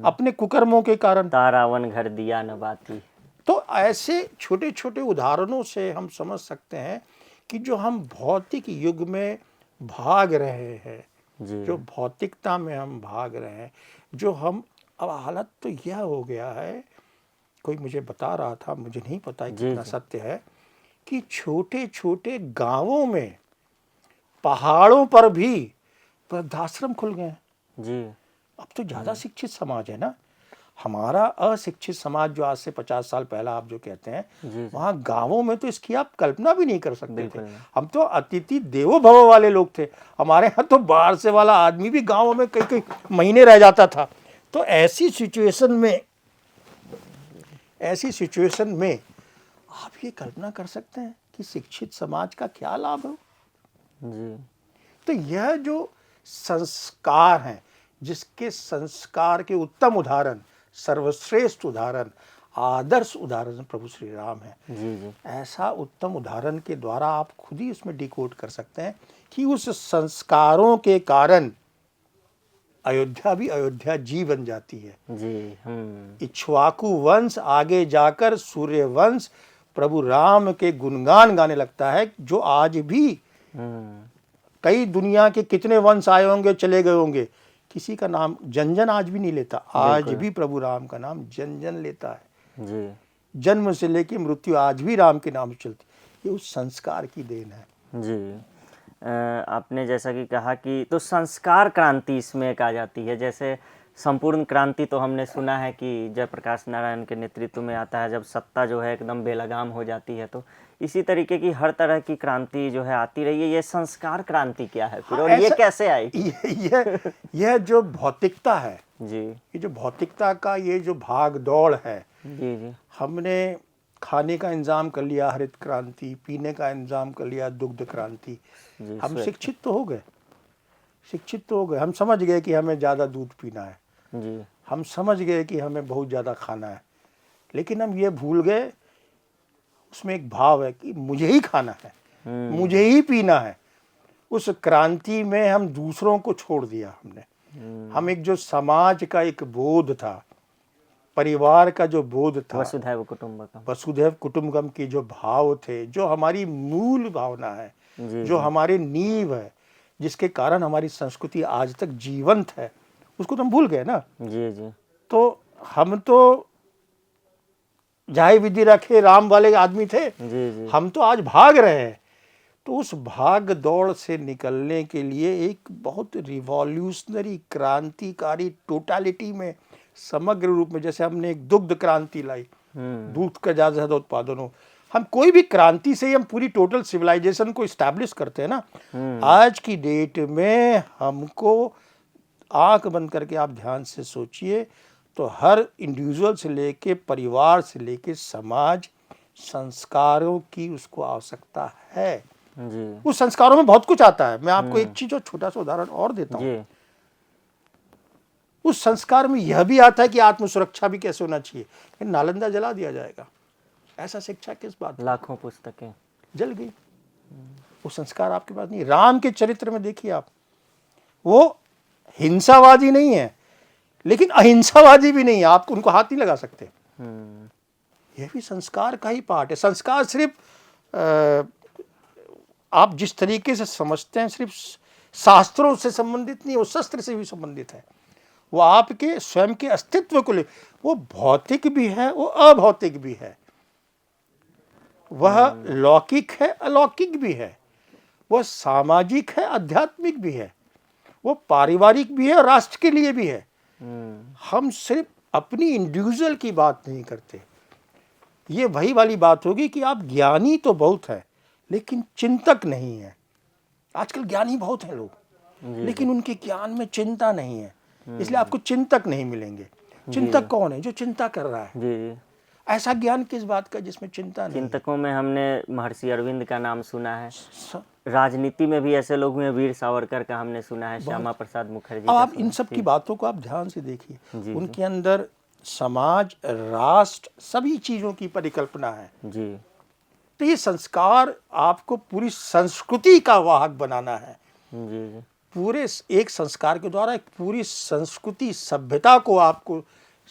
अपने कुकर्मों के कारण। तारावन घर दिया न बाती। तो ऐसे छोटे छोटे उदाहरणों से हम समझ सकते हैं कि जो हम भौतिक युग में भाग रहे हैं, जी जो भौतिकता में हम भाग रहे हैं, जो हम अब हालत तो यह हो गया है, कोई मुझे बता रहा था, मुझे नहीं पता है कितना सत्य है, कि छोटे छोटे गांवों में, पहाड़ों पर भी वृद्धाश्रम खुल गए हैं। जी अब तो ज़्यादा शिक्षित समाज है ना। हमारा अशिक्षित समाज जो आज से 50 साल पहला आप जो कहते हैं, जी वहाँ गांवों में तो इसकी आप कल्पना भी नहीं कर सकते थे। बिल्कुल नहीं। हम तो अतिथि देवो भव वाले लोग थे। हमारे यहाँ तो बाहर से वाला आदमी भी गांवों में कई कई महीने रह जाता था। तो ऐसी सिचुएशन में आप ये कल्पना कर सकते हैं कि शिक्षित समाज का क्या लाभ हो। जी तो यह जो संस्कार हैं, जिसके संस्कार के उत्तम उदाहरण, सर्वश्रेष्ठ उदाहरण, आदर्श उदाहरण प्रभु श्री राम है। जी जी ऐसा उत्तम उदाहरण के द्वारा आप खुद ही उसमें डिकोड कर सकते हैं कि उस संस्कारों के कारण अयोध्या भी अयोध्या जी बन जाती है। जी इक्ष्वाकु वंश आगे जाकर सूर्य वंश प्रभु राम के गुणगान गाने लगता है, जो आज भी कई दुनिया के कितने वंश आए होंगे, चले गए होंगे, किसी का नाम जन जन आज भी नहीं लेता। आज भी प्रभु राम का नाम जन जन लेता है। जी जन्म से लेकर मृत्यु आज भी राम के नाम चलती। ये उस संस्कार की देन है। जी आपने जैसा कि कहा कि तो संस्कार क्रांति इसमें एक आ जाती है। जैसे संपूर्ण क्रांति तो हमने सुना है कि जयप्रकाश नारायण के नेतृत्व में आता है, जब सत्ता जो है एकदम बेलगाम हो जाती है। तो इसी तरीके की हर तरह की क्रांति जो है आती रही है। ये संस्कार क्रांति क्या है फिर, और ये कैसे आई? यह जो भौतिकता है जी, ये जो भौतिकता का ये जो भाग दौड़ है, जी जी हमने खाने का इंतजाम कर लिया हरित क्रांति, पीने का इंतजाम कर लिया दुग्ध क्रांति। हम शिक्षित तो हो गए, हम समझ गए कि हमें ज़्यादा दूध पीना है जी, हम समझ गए कि हमें बहुत ज़्यादा खाना है, लेकिन हम ये भूल गए, उसमें एक भाव है कि मुझे ही खाना है, मुझे ही पीना है। उस क्रांति में हम दूसरों को छोड़ दिया हमने। हम एक जो समाज का एक बोध था, परिवार का जो बोध था, वसुधैव कुटुंबकम के जो भाव थे, जो हमारी मूल भावना है, जो हमारे नींव है, जिसके कारण हमारी संस्कृति आज तक जीवंत है, उसको तो हम भूल गए ना। जी जी तो हम तो जाहि विधि रखे राम वाले आदमी थे। जी जी हम तो आज भाग रहे हैं। तो उस भाग दौड़ से निकलने के लिए एक बहुत रिवॉल्यूशनरी, क्रांतिकारी, टोटालिटी में, समग्र रूप में, जैसे हमने एक दुग्ध क्रांति लाई, दूध का ज़्यादा से ज़्यादा उत्पादन हो। हम कोई भी क्रांति से ही हम पूरी टोटल सिविलाइजेशन को इस्टेब्लिश करते हैं ना। आज की डेट में हमको आंख बंद करके आप ध्यान से सोचिए तो हर इंडिविजुअल से लेके, परिवार से लेके समाज, संस्कारों की उसको आवश्यकता है। जी। उस संस्कारों में बहुत कुछ आता है। मैं आपको एक चीज और छोटा सा उदाहरण और देता हूँ। उस संस्कार में यह भी आता है कि आत्म सुरक्षा भी कैसे होना चाहिए। नालंदा जला दिया जाएगा, ऐसा शिक्षा किस बात? लाखों पुस्तकें जल गई। वो संस्कार आपके पास नहीं। राम के चरित्र में देखिए आप, वो हिंसावादी नहीं है लेकिन अहिंसावादी भी नहीं है। आप उनको हाथ नहीं लगा सकते। यह भी संस्कार का ही पार्ट है। संस्कार सिर्फ आप जिस तरीके से समझते हैं सिर्फ शास्त्रों से संबंधित नहीं, वो शस्त्र से भी संबंधित है। वो आपके स्वयं के अस्तित्व को ले, वो भौतिक भी है, वो अभौतिक भी है, वह लौकिक है, अलौकिक भी है, वह सामाजिक है, आध्यात्मिक भी है, वो पारिवारिक भी है और राष्ट्र के लिए भी है। हम्म, हम सिर्फ अपनी इंडिविजुअल की बात नहीं करते। ये वही वाली बात होगी कि आप ज्ञानी तो बहुत है लेकिन चिंतक नहीं है। आजकल ज्ञानी बहुत हैं लोग, लेकिन उनके ज्ञान में चिंता नहीं है, इसलिए आपको चिंतक नहीं मिलेंगे। चिंतक कौन है? जो चिंता कर रहा है। जी जी। ऐसा ज्ञान किस बात का जिसमें चिंता नहीं है? चिंतकों में हमने महर्षि अरविंद का नाम सुना है, स- राजनीति में भी ऐसे लोग हुए, वीर सावरकर का हमने सुना है, श्यामा प्रसाद मुखर्जी अब का आप सुना इन है। सब की बातों को आप ध्यान से देखिए, जी, उनके अंदर समाज, राष्ट्र, सभी चीजों की परिकल्पना है। जी तो ये संस्कार आपको पूरी संस्कृति का वाहक बनाना है। जी जी पूरे एक संस्कार के द्वारा एक पूरी संस्कृति, सभ्यता को आपको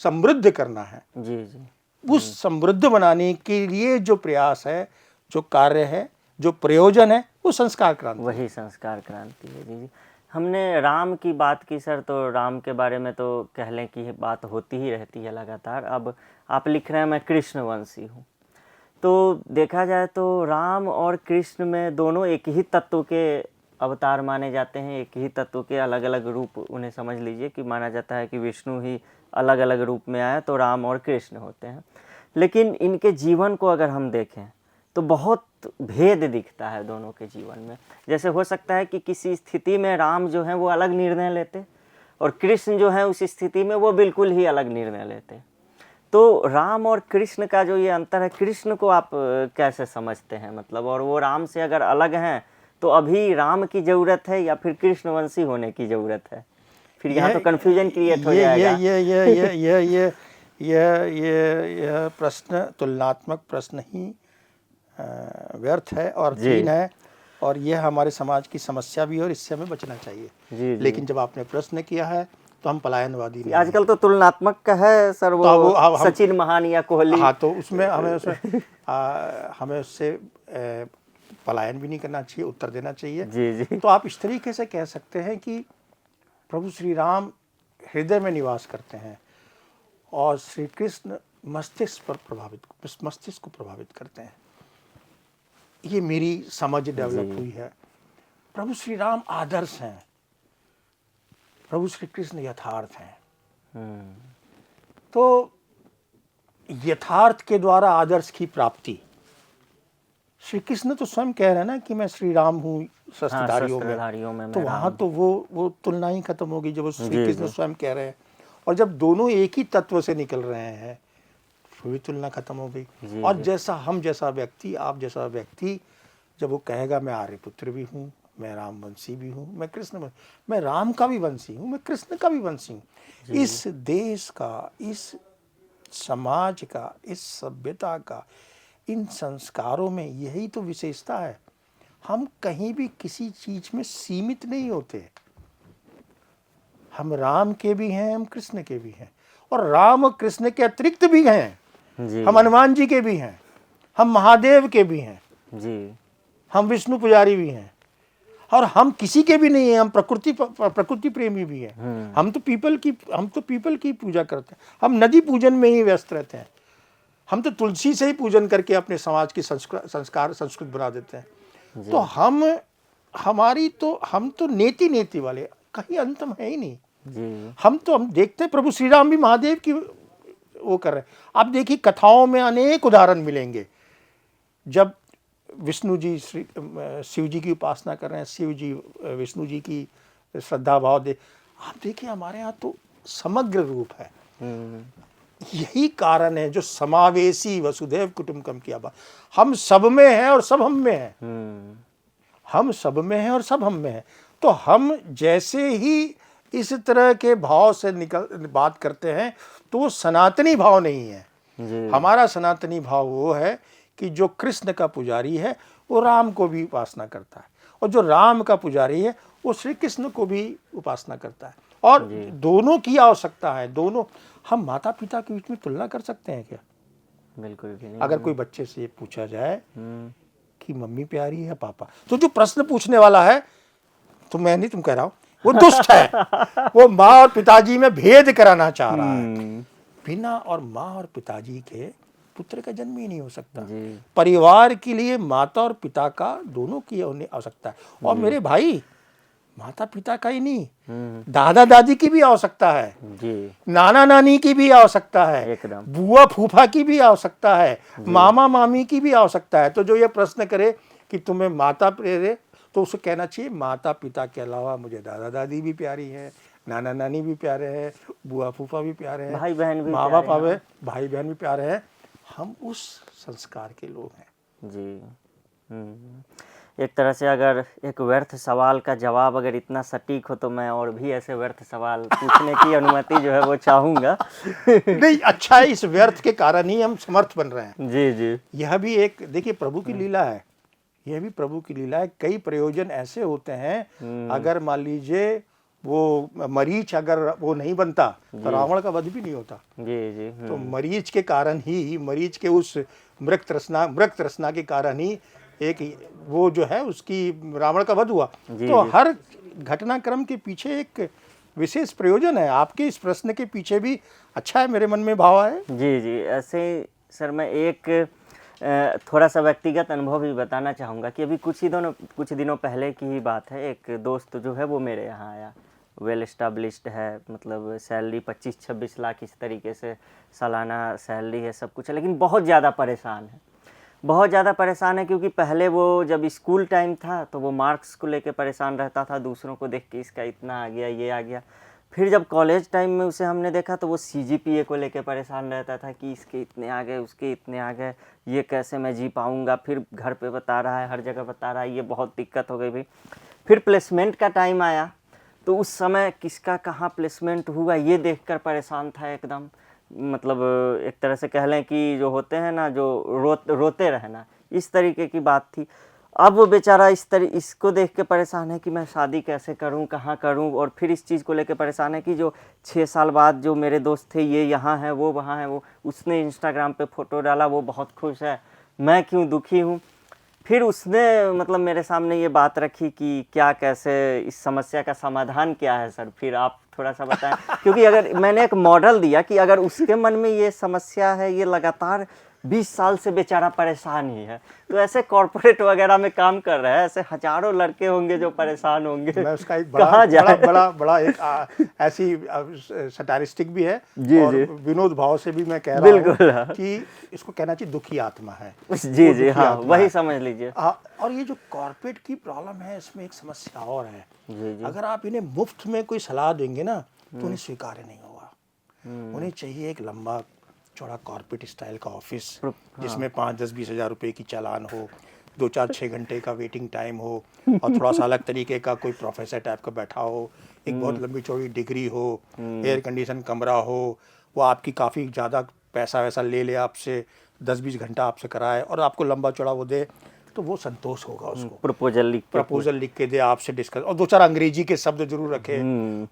समृद्ध करना है। जी जी। उस समृद्ध बनाने के लिए जो प्रयास है, जो कार्य है, जो प्रयोजन है, वो संस्कार क्रांति है। वही संस्कार क्रांति है। जी जी। हमने राम की बात की सर, तो राम के बारे में तो कह लें कि बात होती ही रहती है लगातार। अब आप लिख रहे हैं मैं कृष्णवंशी हूँ, तो देखा जाए तो राम और कृष्ण में दोनों एक ही तत्व के अवतार माने जाते हैं, एक ही तत्व के अलग अलग रूप उन्हें समझ लीजिए कि माना जाता है कि विष्णु ही अलग अलग रूप में आया तो राम और कृष्ण होते हैं। लेकिन इनके जीवन को अगर हम देखें तो बहुत भेद दिखता है दोनों के जीवन में। जैसे हो सकता है कि किसी स्थिति में राम जो है वो अलग निर्णय लेते और कृष्ण जो है उस स्थिति में वो बिल्कुल ही अलग निर्णय लेते। तो राम और कृष्ण का जो ये अंतर है, कृष्ण को आप कैसे समझते हैं मतलब, और वो राम से अगर अलग हैं तो अभी राम की ज़रूरत है या फिर कृष्णवंशी होने की ज़रूरत है? फिर यहाँ तो कन्फ्यूजन क्रिएट हो जाएगा। यह प्रश्न तुलनात्मक प्रश्न ही व्यर्थ है और हीन है, और यह हमारे समाज की समस्या भी है और इससे हमें बचना चाहिए। जी, लेकिन जब आपने प्रश्न किया है तो हम पलायनवादी नहीं आजकल तो तुलनात्मक का है सर, वो तो सचिन महान या कोहली। हाँ, तो उसमें हमें उससे पलायन भी नहीं करना चाहिए, उत्तर देना चाहिए। जी जी। तो आप इस तरीके से कह सकते हैं कि प्रभु श्री राम हृदय में निवास करते हैं और श्री कृष्ण मस्तिष्क को प्रभावित करते हैं। ये मेरी समझ डेवलप हुई है। प्रभु श्री राम आदर्श हैं, प्रभु श्री कृष्ण यथार्थ हैं। तो यथार्थ के द्वारा आदर्श की प्राप्ति, श्री कृष्ण तो स्वयं कह रहे हैं ना कि मैं श्री राम हूँ शस्त्रधारियों में, तो वहां तो वो तुलना ही खत्म होगी जब श्री कृष्ण स्वयं कह रहे हैं। और जब दोनों एक ही तत्व से निकल रहे हैं तो भी तुलना खत्म हो गई। और जैसा हम जैसा व्यक्ति, आप जैसा व्यक्ति जब वो कहेगा मैं आर्यपुत्र भी हूँ, मैं रामवंशी भी हूँ, मैं राम का भी वंशी हूँ, मैं कृष्ण का भी वंशी हूँ, इस देश का, इस समाज का, इस सभ्यता का, इन संस्कारों में यही तो विशेषता है। हम कहीं भी किसी चीज में सीमित नहीं होते। हम राम के भी हैं, हम कृष्ण के भी हैं, और राम और कृष्ण के अतिरिक्त भी हैं। हम हनुमान जी के भी हैं, हम महादेव के भी हैं जी, हम विष्णु पुजारी भी हैं, और हम किसी के भी नहीं हैं। हम प्रकृति प्रेमी भी हैं। हम तो पीपल की पूजा करते हैं। हम नदी पूजन में ही व्यस्त रहते हैं। हम तो तुलसी से ही पूजन करके अपने समाज की संस्कृत बना देते हैं। तो हम तो नेति वाले, कहीं अंतम है ही नहीं जी। हम देखते हैं प्रभु श्री राम भी महादेव की वो कर रहे हैं। आप देखिए कथाओं में अनेक उदाहरण मिलेंगे। जब विष्णु जी शिव जी की उपासना कर रहे हैं, शिव जी विष्णु जी की श्रद्धा भाव दे, आप देखिए हमारे यहाँ तो समग्र रूप है। यही कारण है जो समावेशी वसुधैव कुटुंबकम की बात, हम सब में हैं और सब हम में हैं। हम सब में हैं और सब हम में हैं। तो हम जैसे ही इस तरह के भाव से बात करते हैं तो वो सनातनी भाव नहीं है। हमारा सनातनी भाव वो है कि जो कृष्ण का पुजारी है वो राम को भी उपासना करता है, और जो राम का पुजारी है वो श्री कृष्ण को भी उपासना करता है, और दोनों की आवश्यकता है। दोनों, हम माता पिता के बीच में तुलना कर सकते हैं क्या? बिल्कुल भी नहीं। अगर कोई बच्चे से ये पूछा जाए कि मम्मी प्यारी है पापा, तो जो प्रश्न पूछने वाला है, तो मैं नहीं तुम कह रहा हूं, वो दुष्ट है। वो माँ और पिताजी में भेद कराना चाह रहा है। बिना और माँ और पिताजी के पुत्र का जन्म ही नहीं हो सकता। परिवार के लिए माता और पिता का दोनों की आवश्यकता है। और मेरे भाई, माता पिता का ही नहीं, दादा दादी की भी आवश्यकता है जी, नाना नानी की भी आवश्यकता है, एकदम बुआ फूफा की भी आवश्यकता है, मामा मामी की भी आवश्यकता है। तो जो ये प्रश्न करे कि तुम्हें माता प्यारे, तो उसे कहना चाहिए माता पिता के अलावा मुझे दादा दादी भी प्यारी है, नाना नानी भी प्यारे हैं, बुआ फूफा भी प्यारे हैं, भाई बहन भी माँ प्यारे बाप हैं। भाई बहन भी प्यारे हैं। हम उस संस्कार के लोग हैं। जी। एक तरह से अगर एक व्यर्थ सवाल का जवाब अगर इतना सटीक हो तो मैं और भी ऐसे व्यर्थ सवाल पूछने की अनुमति जो है वो चाहूँगा। नहीं, अच्छा है, इस व्यर्थ के कारण ही हम समर्थ बन रहे हैं। जी जी। यह भी एक देखिए प्रभु की लीला है, यह भी प्रभु की लीला है। कई प्रयोजन ऐसे होते हैं, अगर मान लीजिए वो मरीच अगर वो नहीं बनता तो रावण का वध भी नहीं होता। जी जी। तो मरीच के कारण ही, मरीच के उस मृग तृष्णा के कारण ही एक वो जो है उसकी रावण का वध हुआ। तो हर घटनाक्रम के पीछे एक विशेष प्रयोजन है। आपके इस प्रश्न के पीछे भी अच्छा है, मेरे मन में भाव है। जी जी। ऐसे ही सर मैं एक थोड़ा सा व्यक्तिगत अनुभव भी बताना चाहूँगा कि अभी कुछ दिनों पहले की ही बात है। एक दोस्त जो है वो मेरे यहाँ आया, वेल एस्टाब्लिश्ड है, मतलब सैलरी 25-26 लाख इस तरीके से सालाना सैलरी है, सब कुछ है, लेकिन बहुत ज़्यादा परेशान है। बहुत ज़्यादा परेशान है क्योंकि पहले वो जब स्कूल टाइम था तो वो मार्क्स को लेके परेशान रहता था, दूसरों को देख के इसका इतना आ गया, ये आ गया। फिर जब कॉलेज टाइम में उसे हमने देखा तो वो सीजीपीए को लेके परेशान रहता था कि इसके इतने आ गए, उसके इतने आ गए, ये कैसे मैं जी पाऊँगा। फिर घर पे बता रहा है, हर जगह बता रहा है, ये बहुत दिक्कत हो गई भाई। फिर प्लेसमेंट का टाइम आया तो उस समय किसका कहाँ प्लेसमेंट हुआ ये देखकर परेशान था एकदम। मतलब एक तरह से कह लें कि जो होते हैं ना, जो रोते रहना, इस तरीके की बात थी। अब वो बेचारा इसको देख के परेशान है कि मैं शादी कैसे करूं, कहाँ करूं, और फिर इस चीज़ को लेके परेशान है कि जो 6 साल बाद जो मेरे दोस्त थे ये यहाँ है, वो वहाँ है, वो उसने इंस्टाग्राम पे फ़ोटो डाला, वो बहुत खुश है, मैं क्यों दुखी हूँ। फिर उसने मतलब मेरे सामने ये बात रखी कि क्या, कैसे, इस समस्या का समाधान क्या है सर, फिर आप थोड़ा सा बताएं। क्योंकि अगर मैंने एक मॉडल दिया कि अगर उसके मन में ये समस्या है, ये लगातार 20 साल से बेचारा परेशान ही है, तो ऐसे कॉर्पोरेट वगैरह में काम कर रहे हैं, ऐसे हजारों लड़के होंगे जो परेशान होंगे, मैं उसका एक कहाँ जाए। बड़ा एक ऐसी सटारिस्टिक भी है जी और जी विनोद भाव से भी मैं कह रहा बिल्कुल हूँ कि इसको कहना चाहिए दुखी आत्मा है। जी वो जी, दुखी हाँ आत्मा वही है। समझ लीजिए। और ये जो कॉर्पोरेट की प्रॉब्लम है, इसमें एक समस्या और है। जी जी। अगर आप इन्हें मुफ्त में कोई सलाह देंगे ना तो उन्हें स्वीकार्य नहीं होगा। उन्हें चाहिए एक लंबा चौड़ा कॉर्पोरेट स्टाइल का ऑफिस, जिसमें 5-10-20 हज़ार रुपए की चालान हो, 2-4-6 घंटे का वेटिंग टाइम हो, और थोड़ा सा अलग तरीके का कोई प्रोफेसर टाइप का बैठा हो, एक बहुत लंबी चौड़ी डिग्री हो, एयर कंडीशन कमरा हो, वो आपकी काफ़ी ज़्यादा पैसा वैसा ले ले आपसे, 10-20 घंटा आपसे कराए और आपको लंबा चौड़ा वो दे, तो वो संतोष होगा उसको। प्रपोजल लिख के दे, आपसे डिस्कस, और 2-4 अंग्रेजी के शब्द जरूर रखे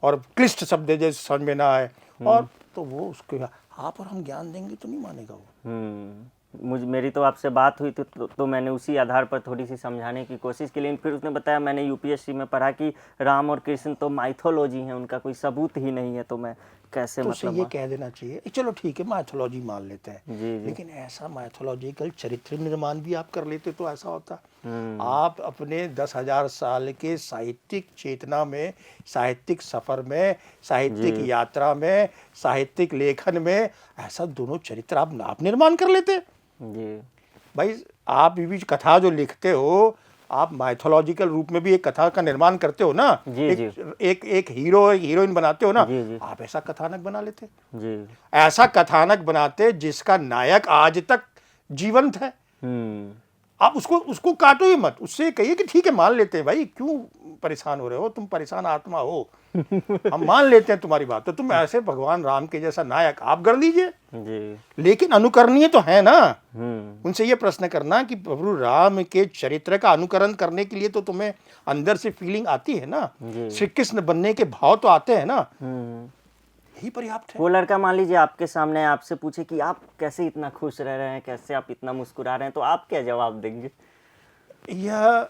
और क्लिष्ट शब्द जैसे समझ में ना आए, और तो वो उसके आप और हम ज्ञान देंगे तो नहीं मानेगा वो। मेरी तो आपसे बात हुई थी तो मैंने उसी आधार पर थोड़ी सी समझाने की कोशिश की, लेकिन फिर उसने बताया मैंने यूपीएससी में पढ़ा कि राम और कृष्ण तो माइथोलॉजी हैं, उनका कोई सबूत ही नहीं है, तो मैं कैसे तो उसे मतलब ये कह देना चाहिए, चलो ठीक है माइथोलॉजी मान लेते हैं, जी जी। लेकिन ऐसा माइथोलॉजिकल चरित्र निर्माण भी आप कर लेते तो ऐसा होता। आप अपने 10,000 साल के साहित्यिक चेतना में, साहित्यिक सफर में, साहित्यिक यात्रा में, साहित्यिक लेखन में ऐसा दोनों चरित्र आप निर्माण कर लेते जी। भाई। आप भी कथा जो लिखते हो, आप माइथोलॉजिकल रूप में भी एक कथा का निर्माण करते हो ना, एक हीरो एक हीरोइन बनाते हो ना, आप ऐसा कथानक बना लेते जी। ऐसा कथानक बनाते जिसका नायक आज तक जीवंत है। आप उसको काटो ही मत, उससे कहिए कि ठीक है मान लेते हैं भाई, क्यों परेशान हो रहे हो, तुम परेशान आत्मा हो, हम मान लेते हैं तुम्हारी बात, तो तुम ऐसे भगवान राम के जैसा नायक आप गढ़ लीजिए जी। लेकिन अनुकरणीय तो है ना। उनसे ये प्रश्न करना कि प्रभु राम के चरित्र का अनुकरण करने के लिए तो तुम्हें अंदर से फीलिंग आती है ना, श्री कृष्ण बनने के भाव तो आते हैं ना, ही पर्याप्त है। वो लड़का मान लीजिए आपके सामने आपसे पूछे कि आप कैसे इतना खुश रह रहे हैं, कैसे आप इतना मुस्कुरा रहे हैं, तो आप क्या जवाब देंगे? यह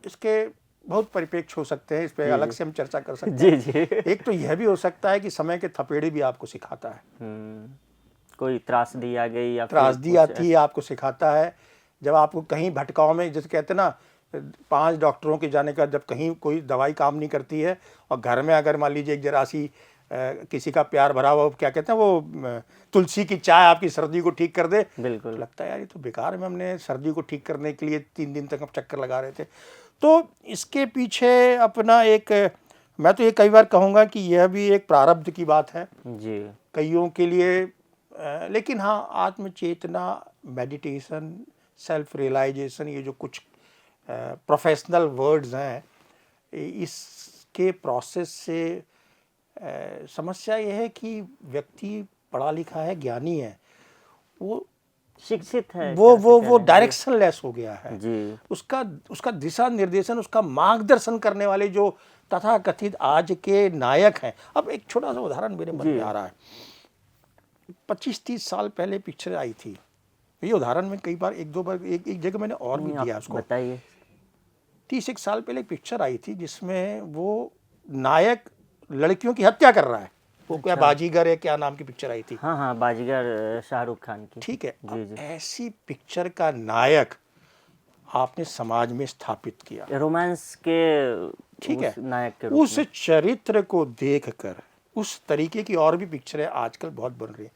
इसके बहुत परिप्रेक्ष्य हो सकते हैं, इस पे अलग से हम चर्चा कर सकते हैं। जी। एक तो यह भी हो सकता है कि समय के थपेड़े भी आपको सिखाता है। कोई त्रासदी आ गई या त्रासदी आती है, आपको सिखाता है। जब आपको कहीं भटकाव में, जैसे कहते हैं ना 5 डॉक्टरों के जाने का, जब कहीं कोई दवाई काम नहीं करती है और घर में अगर मान लीजिए एक जरा सी किसी का प्यार भरा हुआ, क्या कहते हैं वो, तुलसी की चाय आपकी सर्दी को ठीक कर दे, बिल्कुल तो लगता है यार ये तो बेकार में हमने सर्दी को ठीक करने के लिए 3 दिन तक हम चक्कर लगा रहे थे। तो इसके पीछे अपना एक, मैं तो ये कई बार कहूँगा कि यह भी एक प्रारब्ध की बात है जी। कईयों के लिए। लेकिन हाँ, आत्मचेतना, मेडिटेशन, सेल्फ रियलाइजेशन, ये जो कुछ प्रोफेशनल वर्ड्स हैं, इसके प्रोसेस से समस्या यह है कि व्यक्ति पढ़ा लिखा है, ज्ञानी है, वो शिक्षित है, वो डायरेक्शन लेस हो गया है जी। उसका दिशा निर्देशन, उसका मार्गदर्शन करने वाले जो तथाकथित आज के नायक हैं। अब एक छोटा सा उदाहरण मेरे मन में आ रहा है। 25-30 साल पहले पिक्चर आई थी, ये उदाहरण में कई बार एक दो बार एक जगह मैंने और भी दिया उसको। बताइए। 30 साल पहले एक पिक्चर आई थी जिसमें वो नायक लड़कियों की हत्या कर रहा है, वो क्या बाजीगर है, क्या नाम की पिक्चर आई थी? हाँ हाँ, बाजीगर, शाहरुख खान की। ठीक है। जी जी। ऐसी पिक्चर का नायक आपने समाज में स्थापित किया, रोमांस के, ठीक है, नायक के रूप उस चरित्र को देखकर, उस तरीके की और भी पिक्चरें आजकल बहुत बन रही है,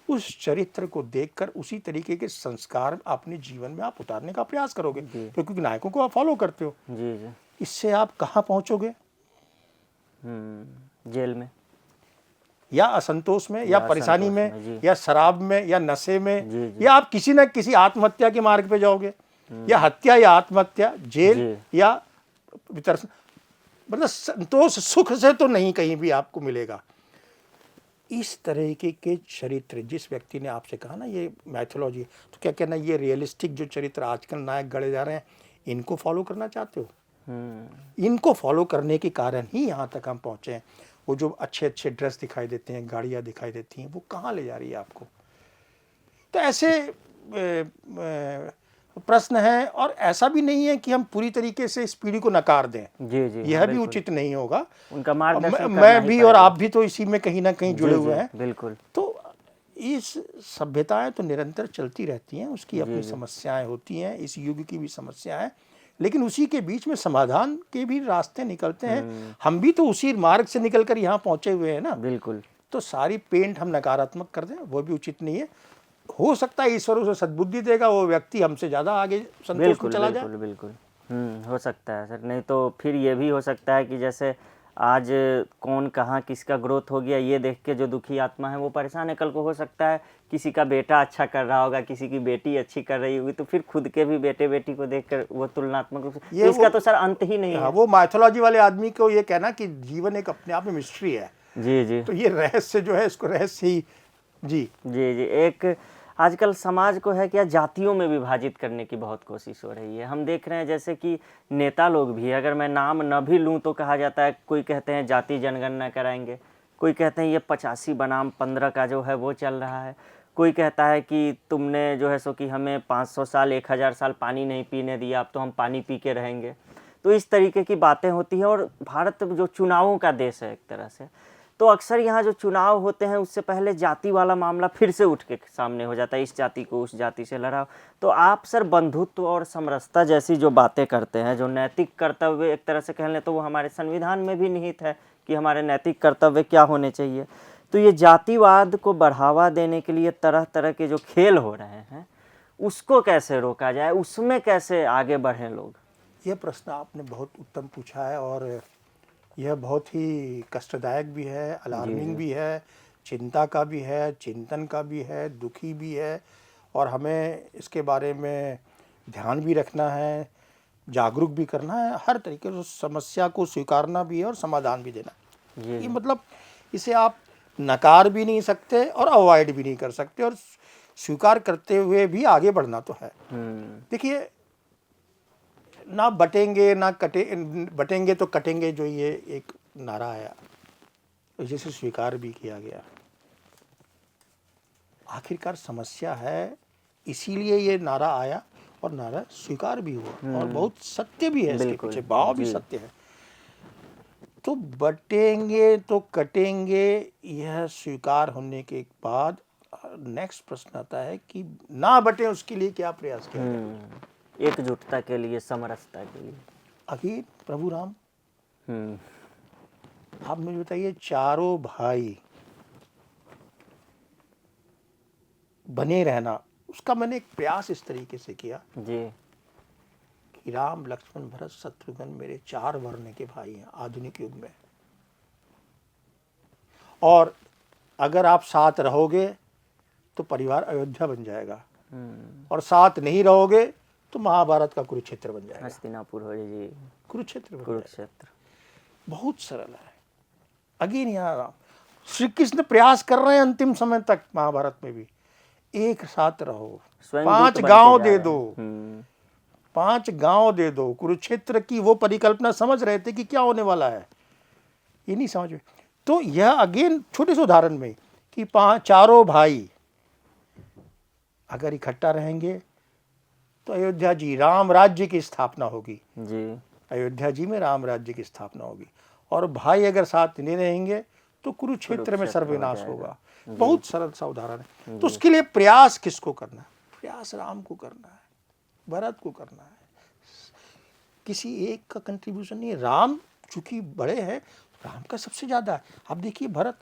उस चरित्र को देखकर उसी तरीके के संस्कार अपने जीवन में आप उतारने का प्रयास करोगे, क्योंकि नायकों को आप फॉलो करते हो। जी जी। इससे आप कहाँ पहुंचोगे? जेल में, या असंतोष में, या परेशानी में, या शराब में, या नशे में, जी। या आप किसी न किसी आत्महत्या के मार्ग पे जाओगे, या हत्या या आत्महत्या, जेल या वितरण। मतलब संतोष सुख से तो नहीं कहीं भी आपको मिलेगा। इस तरीके के चरित्र, जिस व्यक्ति ने आपसे कहा ना ये मैथोलॉजी, तो क्या कहना, ये रियलिस्टिक जो चरित्र आजकल नायक गढ़े जा रहे हैं, इनको फॉलो करना चाहते हो? इनको फॉलो करने के कारण ही यहाँ तक हम पहुँचे हैं। वो जो अच्छे अच्छे ड्रेस दिखाई देते हैं, गाड़ियाँ दिखाई देती हैं, वो कहाँ ले जा रही है आपको? तो ऐसे प्रश्न है, और ऐसा भी नहीं है कि हम पूरी तरीके से इस पीढ़ी को नकार दें। जी जी। यह भी उचित नहीं होगा। उनका मार्गदर्शन मैं भी और आप भी तो इसी में कहीं ना कहीं जुड़े हुए हैं। बिल्कुल। तो इस सभ्यताएं तो निरंतर चलती रहती हैं, उसकी अपनी समस्याएं होती हैं, इस युग की भी समस्या है, लेकिन उसी के बीच में समाधान के भी रास्ते निकलते हैं। हम भी तो उसी मार्ग से निकलकर यहाँ पहुंचे हुए हैं ना। बिल्कुल। तो सारी पेंट हम नकारात्मक कर दें, वो भी उचित नहीं है। हो सकता है ईश्वर उसे सद्बुद्धि देगा, वो व्यक्ति हमसे ज़्यादा आगे संतोष में चला जाए। बिल्कुल। हो सकता है सर। नहीं तो फिर ये भी हो सकता है कि जैसे आज कौन कहाँ किसका ग्रोथ हो गया ये देख के जो दुखी आत्मा है वो परेशान है, कल को हो सकता है किसी का बेटा अच्छा कर रहा होगा, किसी की बेटी अच्छी कर रही होगी, तो फिर खुद के भी बेटे बेटी को देखकर वो तुलनात्मक रूप से, इसका तो सर अंत ही नहीं है। वो माइथोलॉजी वाले आदमी को ये कहना कि जीवन एक अपने आप में मिस्ट्री है। जी जी। तो ये रहस्य जो है, इसको रहस्य ही। जी जी जी। एक आजकल समाज को है क्या, जातियों में विभाजित करने की बहुत कोशिश हो रही है। हम देख रहे हैं जैसे कि नेता लोग भी, अगर मैं नाम न भी लूं तो कहा जाता है, कोई कहते हैं जाति जनगणना कराएंगे, कोई कहते हैं ये 85 बनाम 15 का जो है वो चल रहा है, कोई कहता है कि तुमने जो है सो कि हमें 500 साल 1000 साल पानी नहीं पीने दिया, अब तो हम पानी पी के रहेंगे। तो इस तरीके की बातें होती हैं। और भारत जो चुनावों का देश है एक तरह से, तो अक्सर यहाँ जो चुनाव होते हैं उससे पहले जाति वाला मामला फिर से उठ के सामने हो जाता है, इस जाति को उस जाति से लड़ाओ। तो आप सर बंधुत्व और समरसता जैसी जो बातें करते हैं, जो नैतिक कर्तव्य एक तरह से कह लें तो वो हमारे संविधान में भी निहित है कि हमारे नैतिक कर्तव्य क्या होने चाहिए। तो ये जातिवाद को बढ़ावा देने के लिए तरह तरह के जो खेल हो रहे हैं उसको कैसे रोका जाए, उसमें कैसे आगे बढ़ें लोग? ये प्रश्न आपने बहुत उत्तम पूछा है, और यह बहुत ही कष्टदायक भी है, अलार्मिंग भी है, चिंता का भी है, चिंतन का भी है, दुखी भी है, और हमें इसके बारे में ध्यान भी रखना है, जागरूक भी करना है, हर तरीके से समस्या को स्वीकारना भी है और समाधान भी देना है। ये मतलब इसे आप नकार भी नहीं सकते और अवॉइड भी नहीं कर सकते, और स्वीकार करते हुए भी आगे बढ़ना तो है। देखिए, ना बटेंगे ना कटे, बटेंगे तो कटेंगे, जो ये एक नारा आया, जिसे स्वीकार भी किया गया। आखिरकार समस्या है, इसीलिए ये नारा आया और नारा स्वीकार भी हुआ, और बहुत सत्य भी है इसके पीछे, भाव भी सत्य है। तो बटेंगे तो कटेंगे, यह स्वीकार होने के बाद नेक्स्ट प्रश्न आता है कि ना बटे उसके लिए क्या प्रयास किया जाए। एकजुटता के लिए, समरसता के लिए। आखिर प्रभु राम, हम्म, आप मुझे बताइए, चारों भाई बने रहना, उसका मैंने एक प्रयास इस तरीके से किया जी कि राम लक्ष्मण भरत शत्रुघ्न मेरे 4 वर्ण के भाई हैं आधुनिक युग में, और अगर आप साथ रहोगे तो परिवार अयोध्या बन जाएगा, और साथ नहीं रहोगे तो महाभारत का कुरुक्षेत्र बन जाएगा। हस्तिनापुर हो जी, कुरुक्षेत्र बन जाएगा। कुरुक्षेत्र। बहुत सरल है। अगेन यहाँ राम श्री कृष्ण प्रयास कर रहे हैं अंतिम समय तक महाभारत में भी, एक साथ रहो, स्वयं 5 दूत बन के गांव जा दे रहे दो, हैं। 5 गांव दे दो। कुरुक्षेत्र की वो परिकल्पना समझ रहे थे कि क्या होने वाला है, ये नहीं समझ में। तो यह अगेन छोटे से उदाहरण में कि चारों भाई अगर इकट्ठा रहेंगे तो अयोध्या जी राम राज्य की स्थापना होगी जी। अयोध्या जी में राम राज्य की स्थापना होगी, और भाई अगर साथ नहीं रहेंगे तो कुरुक्षेत्र में सर्वनाश होगा। बहुत सरल सा उदाहरण है। तो उसके लिए प्रयास किसको करना है? प्रयास राम को करना है, भरत को करना है, किसी एक का कंट्रीब्यूशन नहीं है। राम चूंकि बड़े हैं, राम का सबसे ज्यादा है। आप देखिए भरत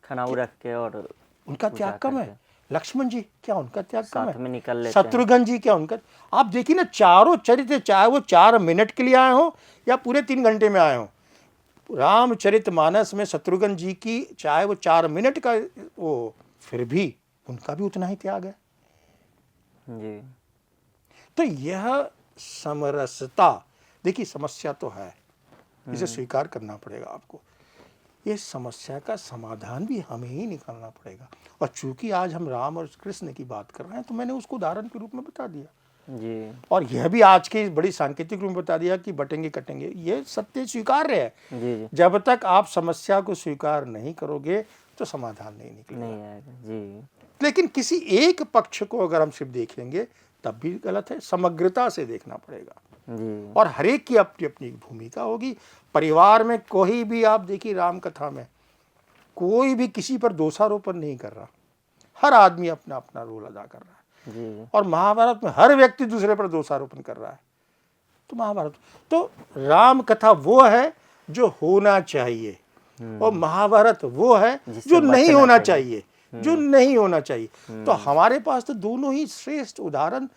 खनाऊ रख के और उनका त्याग कम है, लक्ष्मण जी क्या उनका त्याग कम साथ में निकल है, लेते हैं। शत्रुघ्न जी क्या उनका। आप देखिए ना, चारों चरित्र, चाहे वो 4 मिनट के लिए आए हो या पूरे 3 घंटे में आए हो, रामचरितमानस में शत्रुघ्न जी की चाहे वो 4 मिनट का वो, फिर भी उनका भी उतना ही त्याग है जी। तो यह समरसता, देखिए समस्या तो है, इसे स्वीकार करना पड़ेगा आपको। ये समस्या का समाधान भी हमें ही निकालना पड़ेगा, और चूंकि आज हम राम और कृष्ण की बात कर रहे हैं तो मैंने उसको उदाहरण के रूप में बता दिया जी। और यह भी आज के बड़ी सांकेतिक रूप में बता दिया कि बटेंगे कटेंगे, ये सत्य स्वीकार्य है। जी जी। जब तक आप समस्या को स्वीकार नहीं करोगे तो समाधान नहीं निकलेगा। नहीं आएगा जी। लेकिन किसी एक पक्ष को अगर हम सिर्फ देखेंगे तब भी गलत है, समग्रता से देखना पड़ेगा जी। और हर एक की अपनी अपनी भूमिका होगी। परिवार में कोई भी, आप देखिए राम कथा में कोई भी किसी पर दोषारोपण नहीं कर रहा, हर आदमी अपना अपना रोल अदा कर रहा है। जी। और महाभारत में हर व्यक्ति दूसरे पर दोषारोपण कर रहा है। तो महाभारत, तो राम कथा वो है जो होना चाहिए, और महाभारत वो है जो नहीं होना चाहिए, जो नहीं होना चाहिए। तो हमारे पास तो दोनों ही श्रेष्ठ उदाहरण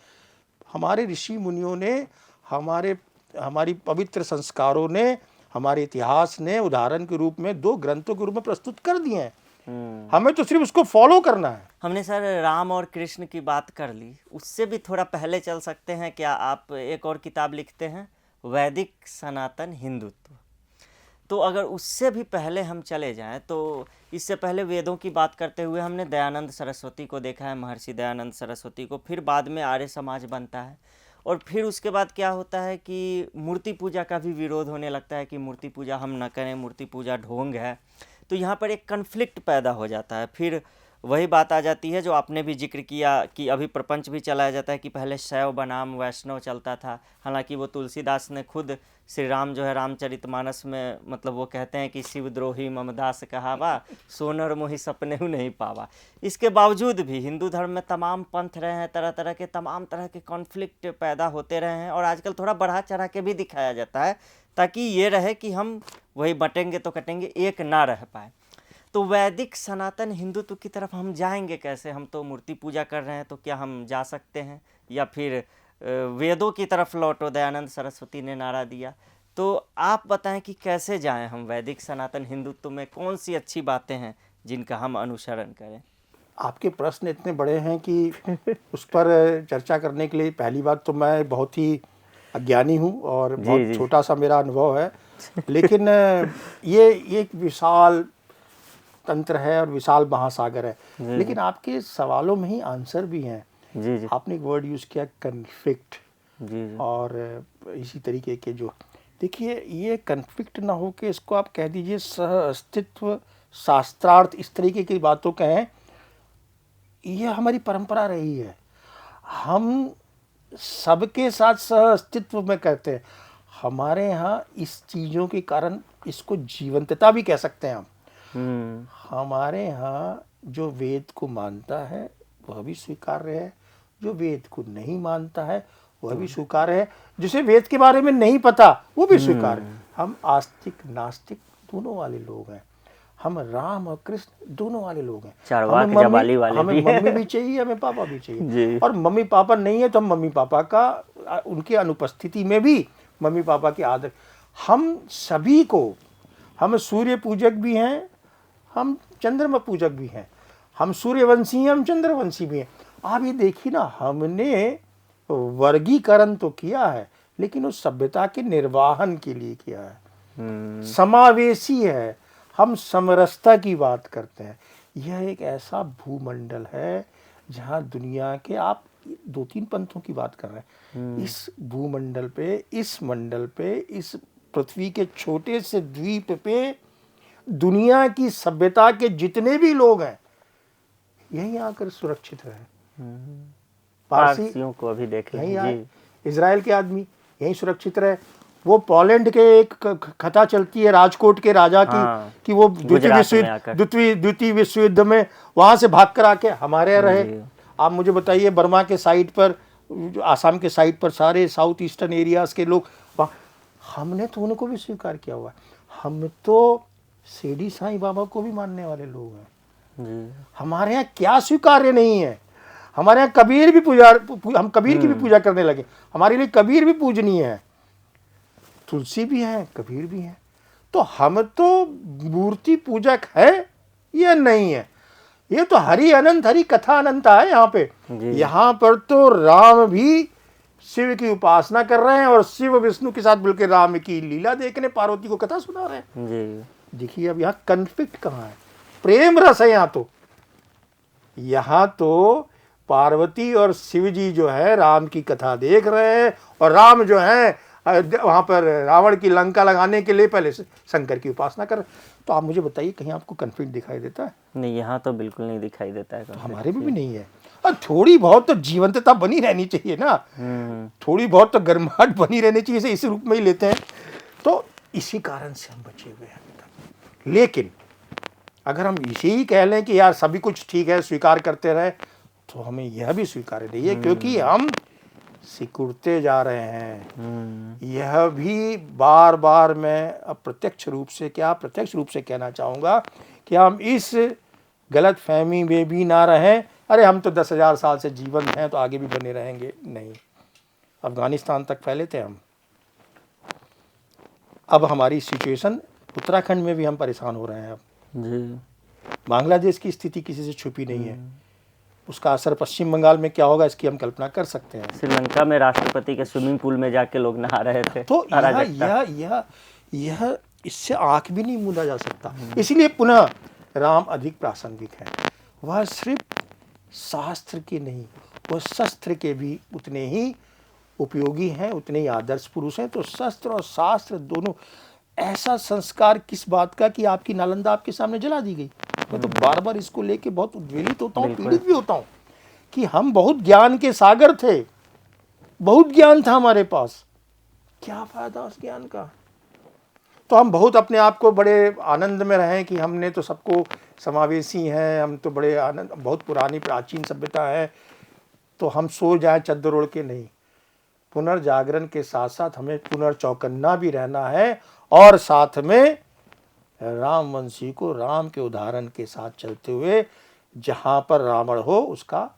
हमारे ऋषि मुनियों ने, हमारी पवित्र संस्कारों ने, हमारे इतिहास ने उदाहरण के रूप में 2 ग्रंथों के रूप में प्रस्तुत कर दिए हैं। हमें तो सिर्फ उसको फॉलो करना है। हमने सर राम और कृष्ण की बात कर ली, उससे भी थोड़ा पहले चल सकते हैं क्या? आप एक और किताब लिखते हैं, वैदिक सनातन हिंदुत्व। तो अगर उससे भी पहले हम चले जाएं तो इससे पहले वेदों की बात करते हुए हमने दयानंद सरस्वती को देखा है, महर्षि दयानंद सरस्वती को। फिर बाद में आर्य समाज बनता है, और फिर उसके बाद क्या होता है कि मूर्ति पूजा का भी विरोध होने लगता है कि मूर्ति पूजा हम न करें, मूर्ति पूजा ढोंग है। तो यहाँ पर एक कन्फ्लिक्ट पैदा हो जाता है। फिर वही बात आ जाती है जो आपने भी जिक्र किया कि अभी प्रपंच भी चलाया जाता है कि पहले शैव बनाम वैष्णव चलता था। हालांकि वो तुलसीदास ने खुद श्री राम जो है रामचरितमानस में, मतलब वो कहते हैं कि शिवद्रोही ममदास कहावा, सोनर मोहि सपने नहीं पावा। इसके बावजूद भी हिंदू धर्म में तमाम पंथ रहे हैं, तरह तरह के तमाम तरह के कॉन्फ्लिक्ट पैदा होते रहे हैं, और आजकल थोड़ा बढ़ा चढ़ा के भी दिखाया जाता है ताकि ये रहे कि हम वही बटेंगे तो कटेंगे, एक ना रह पाए। तो वैदिक सनातन हिंदुत्व की तरफ हम जाएंगे कैसे? हम तो मूर्ति पूजा कर रहे हैं, तो क्या हम जा सकते हैं? या फिर वेदों की तरफ लौटो, दयानंद सरस्वती ने नारा दिया। तो आप बताएं कि कैसे जाएं हम वैदिक सनातन हिंदुत्व में, कौन सी अच्छी बातें हैं जिनका हम अनुसरण करें? आपके प्रश्न इतने बड़े हैं कि उस पर चर्चा करने के लिए पहली बात तो मैं बहुत ही अज्ञानी हूँ और बहुत छोटा सा मेरा अनुभव है। लेकिन ये एक विशाल तंत्र है और विशाल महासागर है। लेकिन आपके सवालों में ही आंसर भी हैं। जी। आपने एक वर्ड यूज़ किया कन्फ्लिक्ट, जी। और इसी तरीके के जो, देखिए ये कन्फ्लिक्ट ना हो के इसको आप कह दीजिए सह अस्तित्व, शास्त्रार्थ, इस तरीके की बातों कहें, यह हमारी परंपरा रही है। हम सबके साथ सह अस्तित्व में कहते हैं। हमारे यहाँ इस चीज़ों के कारण इसको जीवंतता भी कह सकते हैं हम। हमारे यहाँ जो वेद को मानता है वह भी स्वीकार्य है, जो वेद को नहीं मानता है वह भी स्वीकार है, जिसे वेद के बारे में नहीं पता वो भी स्वीकार है। हम आस्तिक नास्तिक दोनों वाले लोग हैं, हम राम और कृष्ण दोनों वाले लोग हैं। चारवाक जबाली वाले हमें भी मम्मी भी चाहिए, हमें पापा भी चाहिए। जी। और मम्मी पापा नहीं है तो हम मम्मी पापा का, उनकी अनुपस्थिति में भी मम्मी पापा की आदर। हम सभी को, हम सूर्य पूजक भी हैं, हम चंद्रमा पूजक भी हैं, हम सूर्यवंशी हैं, हम चंद्रवंशी भी हैं। आप ये देखिए ना, हमने वर्गीकरण तो किया है लेकिन उस सभ्यता के निर्वाहन के लिए किया है। समावेशी है, हम समरसता की बात करते हैं। यह एक ऐसा भूमंडल है जहाँ दुनिया के, आप 2-3 पंथों की बात कर रहे हैं, इस भूमंडल पे, इस मंडल पे, इस पृथ्वी के छोटे से द्वीप पे दुनिया की सभ्यता के जितने भी लोग हैं यहीं आकर सुरक्षित रहे। पारसियों को अभी देख लीजिए, इजराइल के आदमी यहीं सुरक्षित रहे। वो पोलैंड के एक कथा चलती है राजकोट के राजा की, कि वो द्वितीय विश्व युद्ध में वहां से भाग कर आके हमारे यहाँ रहे। आप मुझे बताइए, बर्मा के साइड पर, आसाम के साइड पर, सारे साउथ ईस्टर्न एरियाज के लोग, हमने तो उनको भी स्वीकार किया हुआ है। हम तो शिरडी साईं बाबा को भी मानने वाले लोग हैं। हमारे यहाँ क्या स्वीकार्य नहीं है? हमारे यहाँ कबीर भी हम कबीर की भी पूजा करने लगे। हमारे लिए कबीर भी पूजनीय है, तुलसी भी है, कबीर भी है। तो हम तो मूर्ति पूजक है या नहीं है? ये तो हरि अनंत, हरि कथा अनंता है। यहाँ पे, यहाँ पर तो राम भी शिव की उपासना कर रहे हैं और शिव विष्णु के साथ मिलकर राम की लीला देखने, पार्वती को कथा सुना रहे हैं। देखिए अब यहाँ कन्फ्लिक्ट कहाँ है? प्रेम रस है यहाँ तो पार्वती और शिव जी जो है राम की कथा देख रहे हैं, और राम जो है वहां पर रावण की लंका लगाने के लिए पहले शंकर की उपासना कर। तो आप मुझे बताइए, कहीं आपको कन्फ्लिक्ट दिखाई देता है? नहीं, यहाँ तो बिल्कुल नहीं दिखाई देता है। हमारे में भी नहीं है। और थोड़ी बहुत तो जीवंतता बनी रहनी चाहिए ना, थोड़ी बहुत तो गर्माहट बनी रहनी चाहिए, इस रूप में ही लेते हैं। तो इसी कारण से हम बचे हुए हैं। लेकिन अगर हम इसे ही कह लें कि यार सभी कुछ ठीक है, स्वीकार करते रहे, तो हमें यह भी स्वीकार नहीं है, क्योंकि हम सिकुड़ते जा रहे हैं। यह भी बार बार मैं अप्रत्यक्ष रूप से, क्या प्रत्यक्ष रूप से कहना चाहूँगा कि हम इस गलत फहमी में भी ना रहें, अरे हम तो 10,000 साल से जीवंत हैं तो आगे भी बने रहेंगे। नहीं, अफगानिस्तान तक फैले थे हम। अब हमारी सिचुएशन, उत्तराखंड में भी हम परेशान हो रहे हैं। अब बांग्लादेश की स्थिति किसी से छुपी नहीं है, उसका असर पश्चिम बंगाल में क्या होगा इसकी हम कल्पना कर सकते हैं। श्रीलंका में राष्ट्रपति के स्विमिंग पूल में जाके लोग नहा रहे थे। तो यह इससे आंख भी नहीं मूंदा जा सकता। इसलिए पुनः राम अधिक प्रासंगिक है। वह सिर्फ शास्त्र के नहीं, वह शस्त्र के भी उतने ही उपयोगी हैं, उतने ही आदर्श पुरुष हैं। तो शस्त्र और शास्त्र दोनों, ऐसा संस्कार किस बात का कि आपकी नालंदा आपके सामने जला दी गई। मैं तो बार बार इसको लेके बहुत उद्वेलित होता हूँ, पीड़ित भी होता हूँ कि हम बहुत ज्ञान के सागर थे, बहुत ज्ञान था हमारे पास, क्या फायदा उस ज्ञान का? तो हम बहुत अपने आप को बड़े आनंद में रहें कि हमने तो सबको समावेशी हैं, हम तो बड़े आनंद, बहुत पुरानी प्राचीन सभ्यता है, तो हम सो जाएं चद्दर ओढ़ के। नहीं, पुनर्जागरण के साथ साथ हमें पुनर्चौकन्ना भी रहना है, और साथ में रामवंशी को राम के उदाहरण के साथ चलते हुए, जहाँ पर रावण हो उसका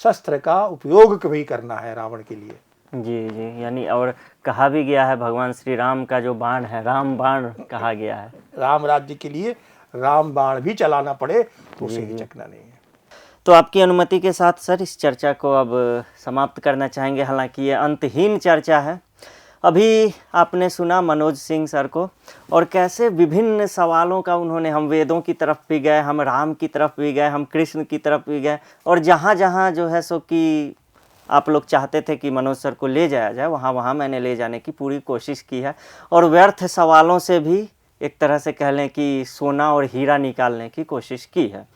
शस्त्र का उपयोग भी करना है रावण के लिए। जी जी, यानी और कहा भी गया है, भगवान श्री राम का जो बाण है, राम बाण कहा गया है। राम राज्य के लिए राम बाण भी चलाना पड़े तो उसे हिचकना नहीं है। तो आपकी अनुमति के साथ सर इस चर्चा को अब समाप्त करना चाहेंगे। हालांकि ये अंतहीन चर्चा है। अभी आपने सुना मनोज सिंह सर को, और कैसे विभिन्न सवालों का उन्होंने, हम वेदों की तरफ भी गए, हम राम की तरफ भी गए, हम कृष्ण की तरफ भी गए, और जहाँ जहाँ जो है सो कि आप लोग चाहते थे कि मनोज सर को ले जाया जाए, वहाँ वहाँ मैंने ले जाने की पूरी कोशिश की है। और व्यर्थ सवालों से भी एक तरह से कह लें कि सोना और हीरा निकालने की कोशिश की है।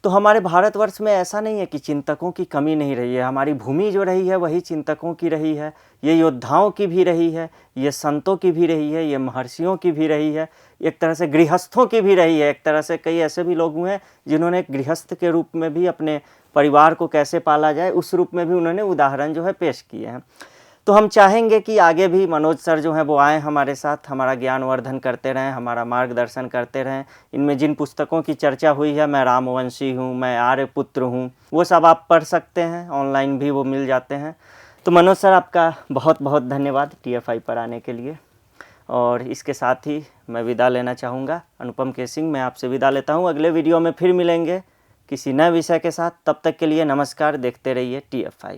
तो हमारे भारतवर्ष में ऐसा नहीं है कि चिंतकों की कमी नहीं रही है। हमारी भूमि जो रही है वही चिंतकों की रही है, ये योद्धाओं की भी रही है, ये संतों की भी रही है, ये महर्षियों की भी रही है, एक तरह से गृहस्थों की भी रही है। एक तरह से कई ऐसे भी लोग हुए हैं जिन्होंने गृहस्थ के रूप में भी अपने परिवार को कैसे पाला जाए, उस रूप में भी उन्होंने उदाहरण जो है पेश किए हैं। तो हम चाहेंगे कि आगे भी मनोज सर जो हैं वो आएँ हमारे साथ, हमारा ज्ञानवर्धन करते रहें, हमारा मार्गदर्शन करते रहें। इनमें जिन पुस्तकों की चर्चा हुई है, मैं रामवंशी हूँ, मैं आर्यपुत्र हूँ, वो सब आप पढ़ सकते हैं, ऑनलाइन भी वो मिल जाते हैं। तो मनोज सर आपका बहुत बहुत धन्यवाद TFI पर आने के लिए। और इसके साथ ही मैं विदा लेना चाहूँगा। अनुपम के सिंह मैं आपसे विदा लेता हूँ। अगले वीडियो में फिर मिलेंगे किसी नए विषय के साथ। तब तक के लिए नमस्कार। देखते रहिए TFI।